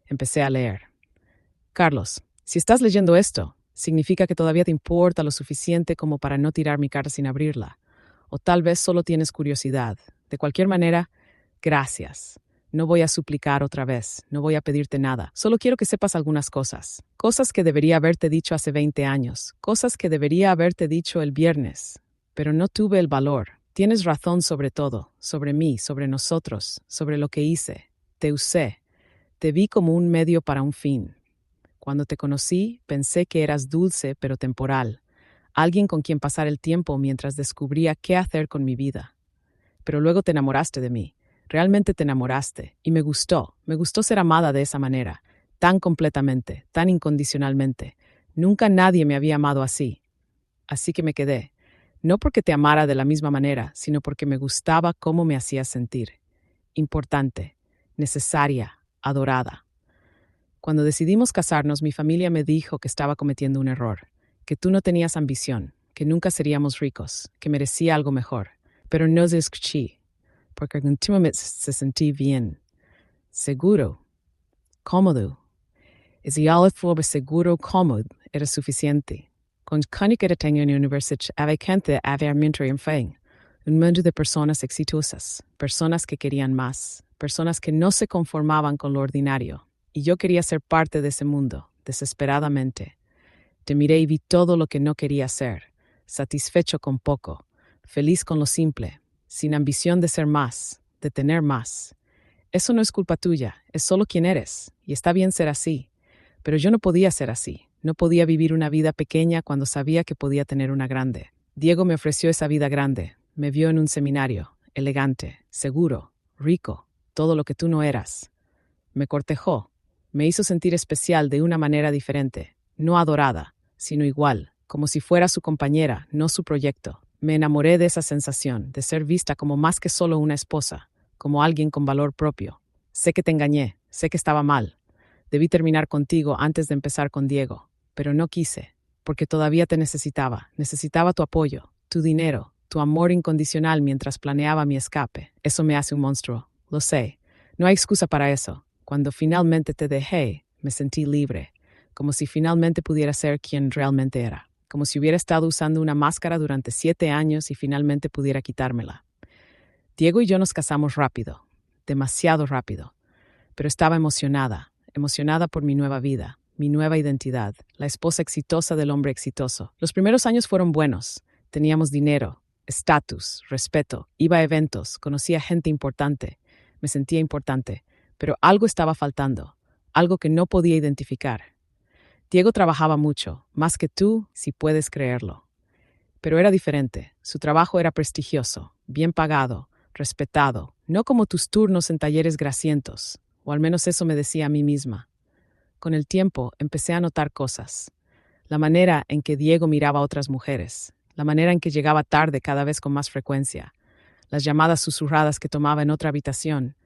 Empecé a leer. Carlos, si estás leyendo esto, significa que todavía te importa lo suficiente como para no tirar mi carta sin abrirla. O tal vez solo tienes curiosidad. De cualquier manera, gracias. No voy a suplicar otra vez, no voy a pedirte nada. Solo quiero que sepas algunas cosas. Cosas que debería haberte dicho hace 20 años. Cosas que debería haberte dicho el viernes. Pero no tuve el valor. Tienes razón sobre todo, sobre mí, sobre nosotros, sobre lo que hice. Te usé. Te vi como un medio para un fin. Cuando te conocí, pensé que eras dulce pero temporal. Alguien con quien pasar el tiempo mientras descubría qué hacer con mi vida. Pero luego te enamoraste de mí. Realmente te enamoraste. Y me gustó ser amada de esa manera, tan completamente, tan incondicionalmente. Nunca nadie me había amado así. Así que me quedé. No porque te amara de la misma manera, sino porque me gustaba cómo me hacías sentir. Importante, necesaria, adorada. Cuando decidimos casarnos, mi familia me dijo que estaba cometiendo un error, que tú no tenías ambición, que nunca seríamos ricos, que merecía algo mejor. Pero no se escuché, porque continuamente se sentí bien, seguro, cómodo. Y si algo fue seguro, cómodo, era suficiente. Con que era tengo en la universidad, había gente había mientras en fe. Un mundo de personas exitosas, personas que querían más, personas que no se conformaban con lo ordinario. Y yo quería ser parte de ese mundo, desesperadamente. Te miré y vi todo lo que no quería ser, satisfecho con poco, feliz con lo simple, sin ambición de ser más, de tener más. Eso no es culpa tuya, es solo quien eres, y está bien ser así. Pero yo no podía ser así, no podía vivir una vida pequeña cuando sabía que podía tener una grande. Diego me ofreció esa vida grande, me vio en un seminario, elegante, seguro, rico, todo lo que tú no eras. Me cortejó, me hizo sentir especial de una manera diferente, no adorada, sino igual, como si fuera su compañera, no su proyecto. Me enamoré de esa sensación, de ser vista como más que solo una esposa, como alguien con valor propio. Sé que te engañé, sé que estaba mal. Debí terminar contigo antes de empezar con Diego, pero no quise, porque todavía te necesitaba. Necesitaba tu apoyo, tu dinero, tu amor incondicional mientras planeaba mi escape. Eso me hace un monstruo, lo sé. No hay excusa para eso. Cuando finalmente te dejé, me sentí libre, como si finalmente pudiera ser quien realmente era, como si hubiera estado usando una máscara durante 7 años y finalmente pudiera quitármela. Diego y yo nos casamos rápido, demasiado rápido, pero estaba emocionada, emocionada por mi nueva vida, mi nueva identidad, la esposa exitosa del hombre exitoso. Los primeros años fueron buenos, teníamos dinero, estatus, respeto, iba a eventos, conocía gente importante, me sentía importante, pero algo estaba faltando, algo que no podía identificar. Diego trabajaba mucho, más que tú, si puedes creerlo. Pero era diferente. Su trabajo era prestigioso, bien pagado, respetado, no como tus turnos en talleres grasientos, o al menos eso me decía a mí misma. Con el tiempo empecé a notar cosas. La manera en que Diego miraba a otras mujeres, la manera en que llegaba tarde cada vez con más frecuencia, las llamadas susurradas que tomaba en otra habitación.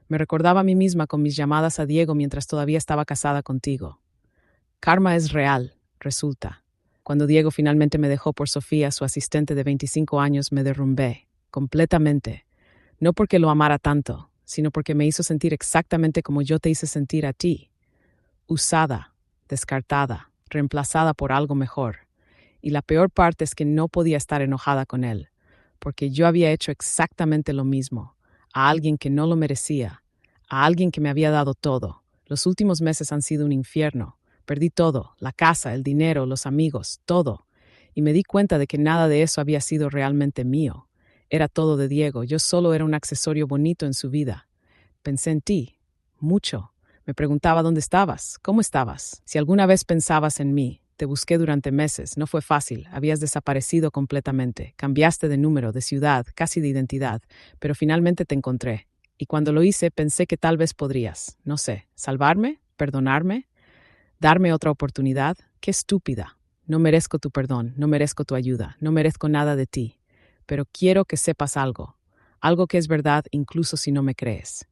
Me recordaba a mí misma con mis llamadas a Diego mientras todavía estaba casada contigo. Karma es real, resulta. Cuando Diego finalmente me dejó por Sofía, su asistente de 25 años, me derrumbé, completamente. No porque lo amara tanto, sino porque me hizo sentir exactamente como yo te hice sentir a ti. Usada, descartada, reemplazada por algo mejor. Y la peor parte es que no podía estar enojada con él, porque yo había hecho exactamente lo mismo, a alguien que no lo merecía, a alguien que me había dado todo. Los últimos meses han sido un infierno. Perdí todo, la casa, el dinero, los amigos, todo. Y me di cuenta de que nada de eso había sido realmente mío. Era todo de Diego, yo solo era un accesorio bonito en su vida. Pensé en ti, mucho. Me preguntaba dónde estabas, cómo estabas, si alguna vez pensabas en mí. Te busqué durante meses, no fue fácil, habías desaparecido completamente, cambiaste de número, de ciudad, casi de identidad, pero finalmente te encontré. Y cuando lo hice pensé que tal vez podrías, no sé, salvarme, perdonarme, darme otra oportunidad. Qué estúpida. No merezco tu perdón, no merezco tu ayuda, no merezco nada de ti. Pero quiero que sepas algo, algo que es verdad incluso si no me crees.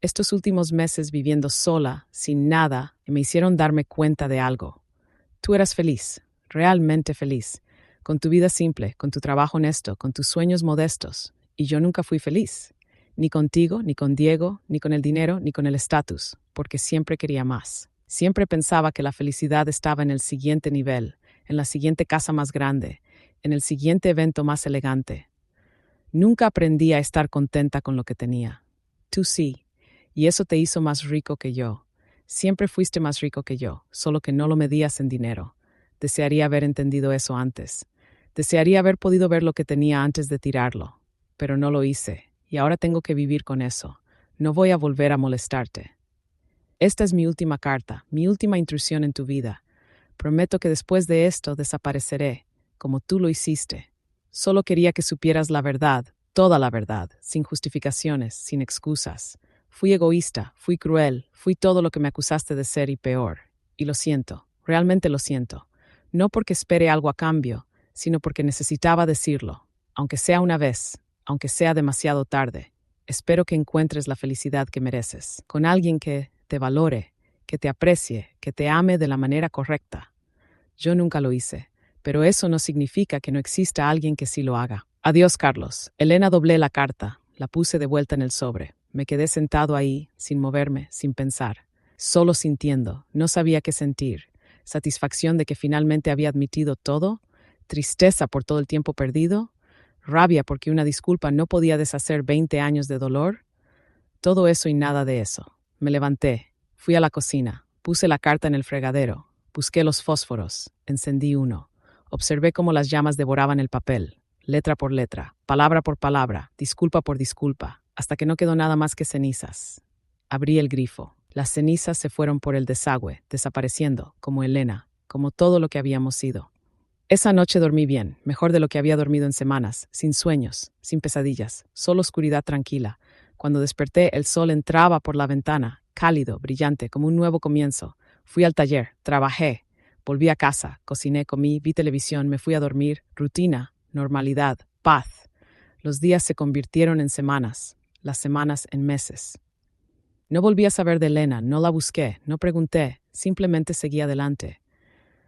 Estos últimos meses viviendo sola, sin nada, me hicieron darme cuenta de algo. Tú eras feliz, realmente feliz, con tu vida simple, con tu trabajo honesto, con tus sueños modestos. Y yo nunca fui feliz. Ni contigo, ni con Diego, ni con el dinero, ni con el estatus, porque siempre quería más. Siempre pensaba que la felicidad estaba en el siguiente nivel, en la siguiente casa más grande, en el siguiente evento más elegante. Nunca aprendí a estar contenta con lo que tenía. Tú sí, y eso te hizo más rico que yo. Siempre fuiste más rico que yo, solo que no lo medías en dinero. Desearía haber entendido eso antes. Desearía haber podido ver lo que tenía antes de tirarlo. Pero no lo hice, y ahora tengo que vivir con eso. No voy a volver a molestarte. Esta es mi última carta, mi última intrusión en tu vida. Prometo que después de esto desapareceré, como tú lo hiciste. Solo quería que supieras la verdad, toda la verdad, sin justificaciones, sin excusas. Fui egoísta, fui cruel, fui todo lo que me acusaste de ser y peor. Y lo siento, realmente lo siento. No porque espere algo a cambio, sino porque necesitaba decirlo, aunque sea una vez, aunque sea demasiado tarde. Espero que encuentres la felicidad que mereces, con alguien que te valore, que te aprecie, que te ame de la manera correcta. Yo nunca lo hice, pero eso no significa que no exista alguien que sí lo haga. Adiós, Carlos. Elena, doblé la carta, la puse de vuelta en el sobre. Me quedé sentado ahí, sin moverme, sin pensar, solo sintiendo. No sabía qué sentir. Satisfacción de que finalmente había admitido todo, tristeza por todo el tiempo perdido, rabia porque una disculpa no podía deshacer 20 años de dolor. Todo eso y nada de eso. Me levanté, fui a la cocina, puse la carta en el fregadero, busqué los fósforos, encendí uno. Observé cómo las llamas devoraban el papel, letra por letra, palabra por palabra, disculpa por disculpa, hasta que no quedó nada más que cenizas. Abrí el grifo. Las cenizas se fueron por el desagüe, desapareciendo, como Elena, como todo lo que habíamos sido. Esa noche dormí bien, mejor de lo que había dormido en semanas, sin sueños, sin pesadillas, solo oscuridad tranquila. Cuando desperté, el sol entraba por la ventana, cálido, brillante, como un nuevo comienzo. Fui al taller, trabajé, volví a casa, cociné, comí, vi televisión, me fui a dormir. Rutina, normalidad, paz. Los días se convirtieron en semanas, las semanas en meses. No volví a saber de Elena, no la busqué, no pregunté, simplemente seguí adelante.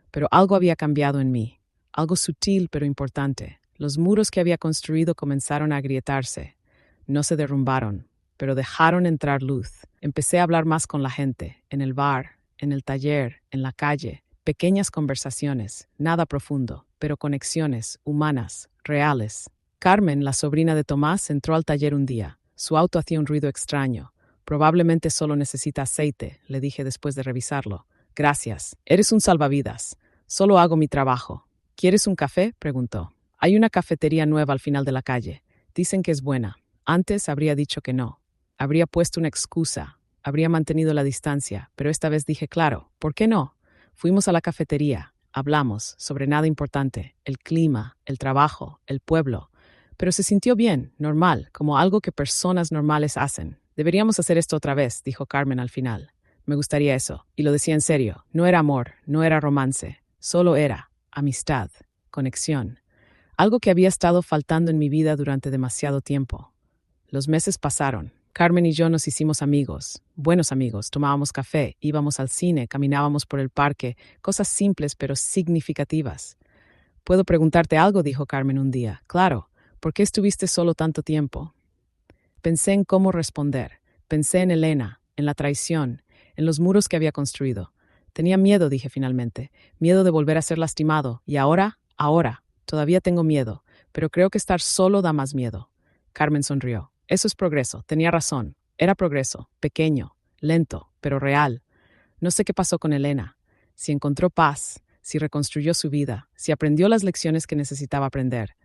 Pero algo había cambiado en mí, algo sutil pero importante. Los muros que había construido comenzaron a agrietarse. No se derrumbaron, pero dejaron entrar luz. Empecé a hablar más con la gente, en el bar, en el taller, en la calle. Pequeñas conversaciones, nada profundo, pero conexiones, humanas, reales. Carmen, la sobrina de Tomás, entró al taller un día. Su auto hacía un ruido extraño. Probablemente solo necesita aceite, le dije después de revisarlo. Gracias. Eres un salvavidas. Solo hago mi trabajo. ¿Quieres un café?, preguntó. Hay una cafetería nueva al final de la calle. Dicen que es buena. Antes habría dicho que no. Habría puesto una excusa. Habría mantenido la distancia. Pero esta vez dije claro. ¿Por qué no? Fuimos a la cafetería. Hablamos sobre nada importante. El clima, el trabajo, el pueblo. Pero se sintió bien, normal, como algo que personas normales hacen. Deberíamos hacer esto otra vez, dijo Carmen al final. Me gustaría eso. Y lo decía en serio. No era amor, no era romance. Solo era amistad, conexión. Algo que había estado faltando en mi vida durante demasiado tiempo. Los meses pasaron. Carmen y yo nos hicimos amigos, buenos amigos. Tomábamos café, íbamos al cine, caminábamos por el parque. Cosas simples pero significativas. ¿Puedo preguntarte algo?, dijo Carmen un día. Claro. ¿Por qué estuviste solo tanto tiempo? Pensé en cómo responder. Pensé en Elena, en la traición, en los muros que había construido. Tenía miedo, dije finalmente. Miedo de volver a ser lastimado. Y ahora, todavía tengo miedo, pero creo que estar solo da más miedo. Carmen sonrió. Eso es progreso. Tenía razón. Era progreso. Pequeño, lento, pero real. No sé qué pasó con Elena. Si encontró paz, si reconstruyó su vida, si aprendió las lecciones que necesitaba aprender.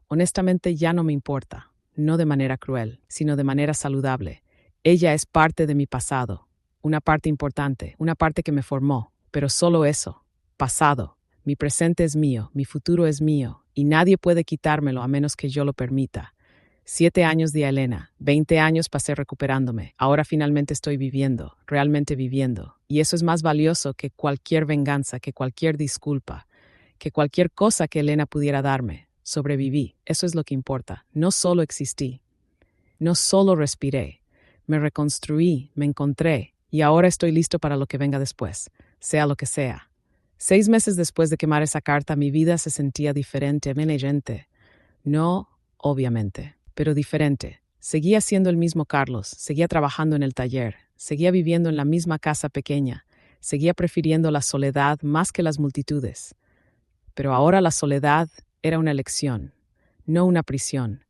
Honestamente ya no me importa. No de manera cruel, sino de manera saludable. Ella es parte de mi pasado. Una parte importante, una parte que me formó. Pero solo eso. Pasado. Mi presente es mío, mi futuro es mío, y nadie puede quitármelo a menos que yo lo permita. 7 años de Elena, 20 años pasé recuperándome. Ahora finalmente estoy viviendo, realmente viviendo. Y eso es más valioso que cualquier venganza, que cualquier disculpa, que cualquier cosa que Elena pudiera darme. Sobreviví, eso es lo que importa. No solo existí, no solo respiré, me reconstruí, me encontré, y ahora estoy listo para lo que venga después, sea lo que sea. 6 meses después de quemar esa carta, mi vida se sentía diferente, gente. No, obviamente, pero diferente. Seguía siendo el mismo Carlos, seguía trabajando en el taller, seguía viviendo en la misma casa pequeña, seguía prefiriendo la soledad más que las multitudes. Pero ahora la soledad era una elección, no una prisión.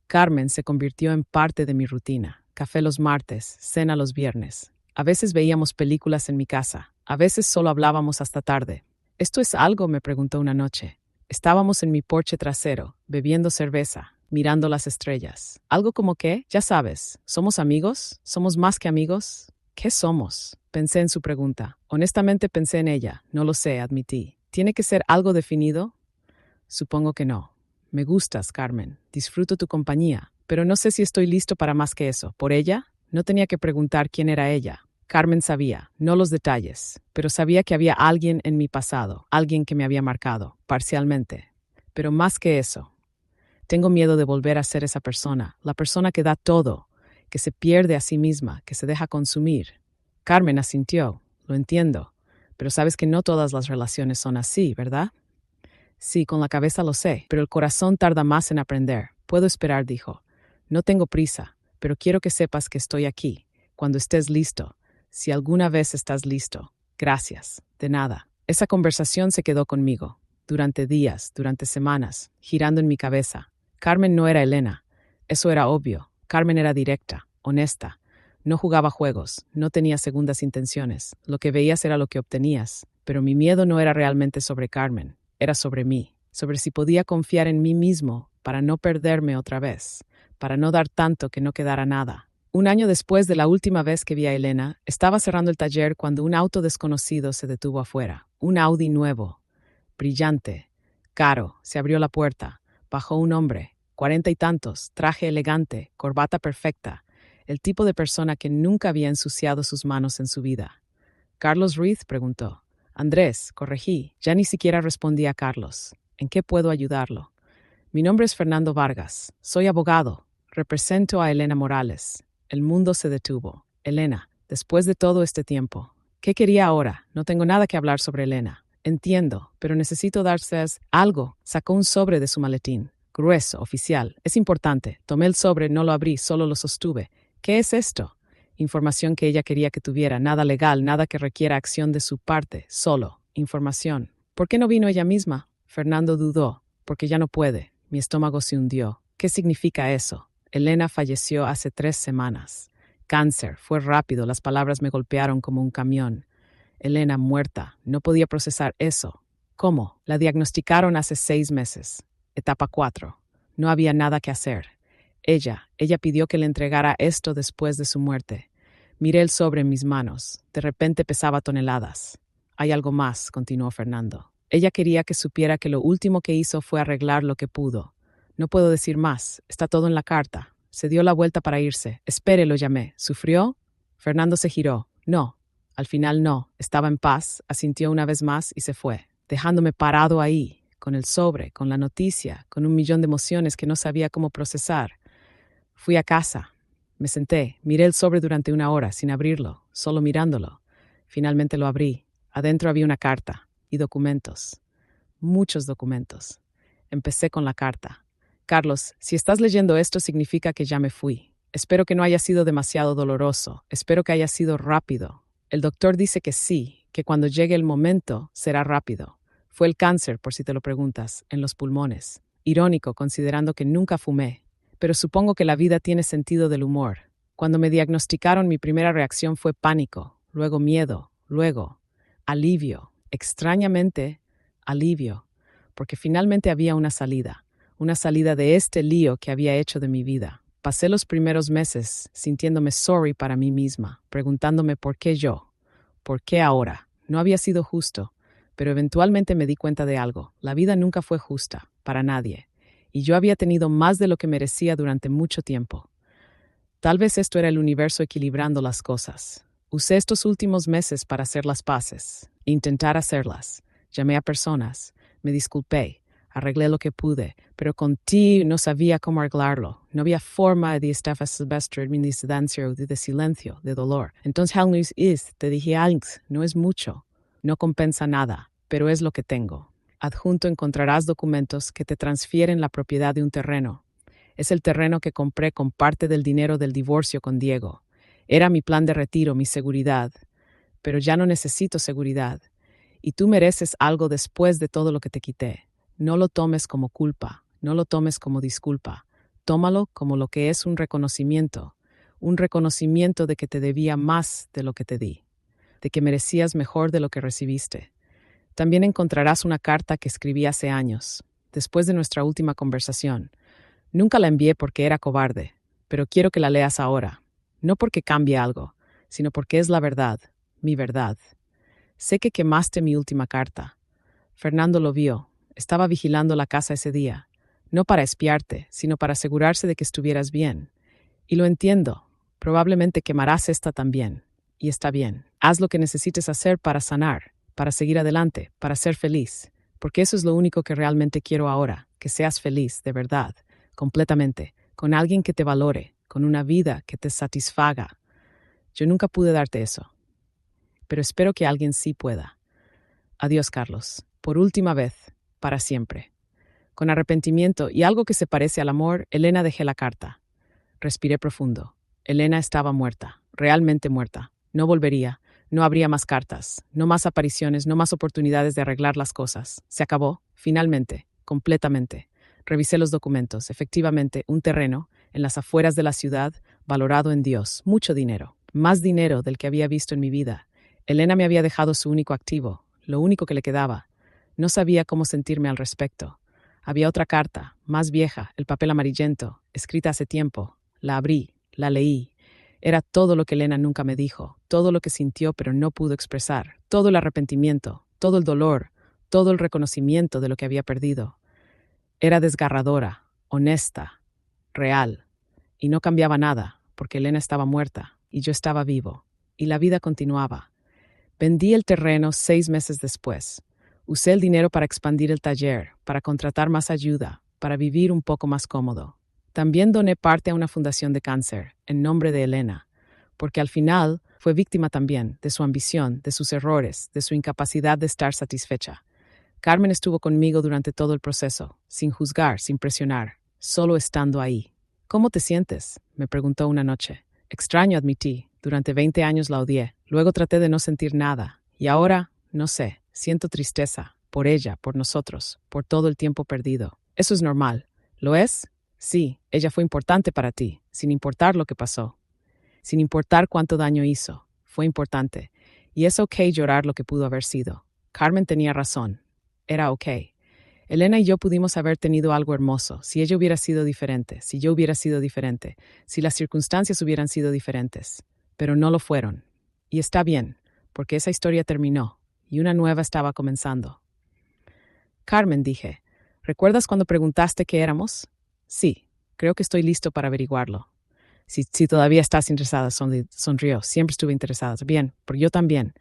Carmen se convirtió en parte de mi rutina. Café los martes, cena los viernes. A veces veíamos películas en mi casa, a veces solo hablábamos hasta tarde. ¿Esto es algo?, me preguntó una noche. Estábamos en mi porche trasero, bebiendo cerveza, mirando las estrellas. Algo como que, ya sabes, ¿somos amigos? ¿Somos más que amigos? ¿Qué somos? Pensé en su pregunta. Honestamente pensé en ella. No lo sé, admití. ¿Tiene que ser algo definido? Supongo que no. Me gustas, Carmen. Disfruto tu compañía. Pero no sé si estoy listo para más que eso. ¿Por ella? No tenía que preguntar quién era ella. Carmen sabía, no los detalles, pero sabía que había alguien en mi pasado, alguien que me había marcado, parcialmente. Pero más que eso, tengo miedo de volver a ser esa persona, la persona que da todo, que se pierde a sí misma, que se deja consumir. Carmen asintió, lo entiendo, pero sabes que no todas las relaciones son así, ¿verdad? Sí, con la cabeza lo sé, pero el corazón tarda más en aprender. Puedo esperar, dijo. No tengo prisa, pero quiero que sepas que estoy aquí, cuando estés listo. Si alguna vez estás listo. Gracias. De nada. Esa conversación se quedó conmigo, durante días, durante semanas, girando en mi cabeza. Carmen no era Elena. Eso era obvio. Carmen era directa, honesta. No jugaba juegos, no tenía segundas intenciones. Lo que veías era lo que obtenías. Pero mi miedo no era realmente sobre Carmen. Era sobre mí, sobre si podía confiar en mí mismo para no perderme otra vez, para no dar tanto que no quedara nada. Un año después de la última vez que vi a Elena, estaba cerrando el taller cuando un auto desconocido se detuvo afuera. Un Audi nuevo, brillante, caro. Se abrió la puerta. Bajó un hombre, 40 y tantos, traje elegante, corbata perfecta, el tipo de persona que nunca había ensuciado sus manos en su vida. ¿Carlos Ruiz?, preguntó. Andrés, corregí. Ya ni siquiera respondí a Carlos. ¿En qué puedo ayudarlo? Mi nombre es Fernando Vargas. Soy abogado. Represento a Elena Morales. El mundo se detuvo. Elena, después de todo este tiempo, ¿qué quería ahora? No tengo nada que hablar sobre Elena. Entiendo, pero necesito darles algo. Sacó un sobre de su maletín. Grueso, oficial. Es importante. Tomé el sobre, no lo abrí, solo lo sostuve. ¿Qué es esto? Información que ella quería que tuviera, nada legal, nada que requiera acción de su parte, solo información. ¿Por qué no vino ella misma? Fernando dudó, porque ya no puede. Mi estómago se hundió. ¿Qué significa eso? Elena falleció hace 3 semanas. Cáncer, fue rápido, las palabras me golpearon como un camión. Elena muerta, no podía procesar eso. ¿Cómo? La diagnosticaron hace 6 meses. Etapa 4. No había nada que hacer. Ella pidió que le entregara esto después de su muerte. Miré el sobre en mis manos. De repente pesaba toneladas. Hay algo más, continuó Fernando. Ella quería que supiera que lo último que hizo fue arreglar lo que pudo. No puedo decir más. Está todo en la carta. Se dio la vuelta para irse. Espere, lo llamé. ¿Sufrió? Fernando se giró. No. Al final no. Estaba en paz, asintió una vez más y se fue, dejándome parado ahí, con el sobre, con la noticia, con 1.000.000 de emociones que no sabía cómo procesar. Fui a casa. Me senté, miré el sobre durante 1 hora, sin abrirlo, solo mirándolo. Finalmente lo abrí. Adentro había una carta y documentos. Muchos documentos. Empecé con la carta. Carlos, si estás leyendo esto significa que ya me fui. Espero que no haya sido demasiado doloroso. Espero que haya sido rápido. El doctor dice que sí, que cuando llegue el momento será rápido. Fue el cáncer, por si te lo preguntas, en los pulmones. Irónico, considerando que nunca fumé. Pero supongo que la vida tiene sentido del humor. Cuando me diagnosticaron, mi primera reacción fue pánico, luego miedo, luego alivio. Extrañamente, alivio, porque finalmente había una salida de este lío que había hecho de mi vida. Pasé los primeros meses sintiéndome sorry para mí misma, preguntándome por qué yo, por qué ahora. No había sido justo, pero eventualmente me di cuenta de algo. La vida nunca fue justa, para nadie, y yo había tenido más de lo que merecía durante mucho tiempo. Tal vez esto era el universo equilibrando las cosas. Usé estos últimos meses para hacer las paces, intentar hacerlas. Llamé a personas, me disculpé, arreglé lo que pude, pero contigo no sabía cómo arreglarlo. No había forma de estar silvestre en de silencio, de dolor. Entonces, te dije, no es mucho, no compensa nada, pero es lo que tengo. Adjunto encontrarás documentos que te transfieren la propiedad de un terreno. Es el terreno que compré con parte del dinero del divorcio con Diego. Era mi plan de retiro, mi seguridad. Pero ya no necesito seguridad. Y tú mereces algo después de todo lo que te quité. No lo tomes como culpa, no lo tomes como disculpa. Tómalo como lo que es un reconocimiento de que te debía más de lo que te di, de que merecías mejor de lo que recibiste. También encontrarás una carta que escribí hace años, después de nuestra última conversación. Nunca la envié porque era cobarde, pero quiero que la leas ahora. No porque cambie algo, sino porque es la verdad, mi verdad. Sé que quemaste mi última carta. Fernando lo vio. Estaba vigilando la casa ese día. No para espiarte, sino para asegurarse de que estuvieras bien. Y lo entiendo. Probablemente quemarás esta también. Y está bien. Haz lo que necesites hacer para sanar, para seguir adelante, para ser feliz. Porque eso es lo único que realmente quiero ahora, que seas feliz, de verdad, completamente, con alguien que te valore, con una vida que te satisfaga. Yo nunca pude darte eso, pero espero que alguien sí pueda. Adiós, Carlos. Por última vez, para siempre. Con arrepentimiento y algo que se parece al amor, Elena dejé la carta. Respiré profundo. Elena estaba muerta, realmente muerta. No volvería, no habría más cartas, no más apariciones, no más oportunidades de arreglar las cosas. Se acabó, finalmente, completamente. Revisé los documentos. Efectivamente, un terreno, en las afueras de la ciudad, valorado en Dios. Mucho dinero. Más dinero del que había visto en mi vida. Elena me había dejado su único activo, lo único que le quedaba. No sabía cómo sentirme al respecto. Había otra carta, más vieja, el papel amarillento, escrita hace tiempo. La abrí, la leí. Era todo lo que Elena nunca me dijo, todo lo que sintió pero no pudo expresar, todo el arrepentimiento, todo el dolor, todo el reconocimiento de lo que había perdido. Era desgarradora, honesta, real, y no cambiaba nada, porque Elena estaba muerta y yo estaba vivo, y la vida continuaba. Vendí el terreno 6 meses después. Usé el dinero para expandir el taller, para contratar más ayuda, para vivir un poco más cómodo. También doné parte a una fundación de cáncer, en nombre de Elena, porque al final fue víctima también de su ambición, de sus errores, de su incapacidad de estar satisfecha. Carmen estuvo conmigo durante todo el proceso, sin juzgar, sin presionar, solo estando ahí. ¿Cómo te sientes?, me preguntó una noche. Extraño, admití. Durante 20 años la odié. Luego traté de no sentir nada. Y ahora, no sé, siento tristeza. Por ella, por nosotros, por todo el tiempo perdido. Eso es normal. ¿Lo es? Sí, ella fue importante para ti, sin importar lo que pasó. Sin importar cuánto daño hizo. Fue importante. Y es ok llorar lo que pudo haber sido. Carmen tenía razón. Era ok. Elena y yo pudimos haber tenido algo hermoso, si ella hubiera sido diferente, si yo hubiera sido diferente, si las circunstancias hubieran sido diferentes. Pero no lo fueron. Y está bien, porque esa historia terminó, y una nueva estaba comenzando. Carmen, dije, ¿recuerdas cuando preguntaste qué éramos? Sí, creo que estoy listo para averiguarlo. Si todavía estás interesada, sonrió. Siempre estuve interesada. Bien, porque yo también.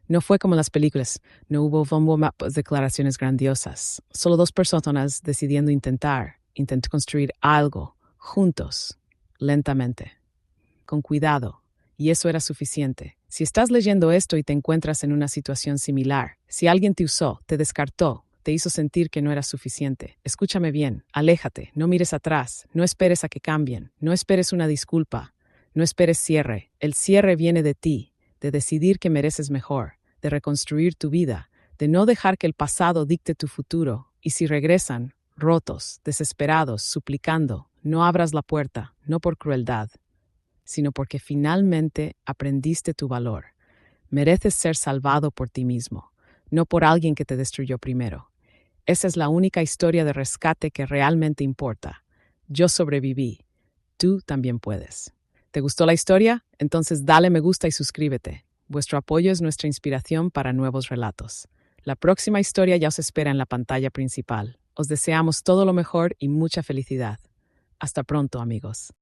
No fue como en las películas. No hubo declaraciones grandiosas. Solo 2 personas decidiendo intentar construir algo, juntos, lentamente, con cuidado. Y eso era suficiente. Si estás leyendo esto y te encuentras en una situación similar, si alguien te usó, te descartó, te hizo sentir que no era suficiente, escúchame bien, aléjate, no mires atrás, no esperes a que cambien, no esperes una disculpa, no esperes cierre. El cierre viene de ti, de decidir que mereces mejor, de reconstruir tu vida, de no dejar que el pasado dicte tu futuro, y si regresan, rotos, desesperados, suplicando, no abras la puerta, no por crueldad, sino porque finalmente aprendiste tu valor. Mereces ser salvado por ti mismo, no por alguien que te destruyó primero. Esa es la única historia de rescate que realmente importa. Yo sobreviví. Tú también puedes. ¿Te gustó la historia? Entonces dale me gusta y suscríbete. Vuestro apoyo es nuestra inspiración para nuevos relatos. La próxima historia ya os espera en la pantalla principal. Os deseamos todo lo mejor y mucha felicidad. Hasta pronto, amigos.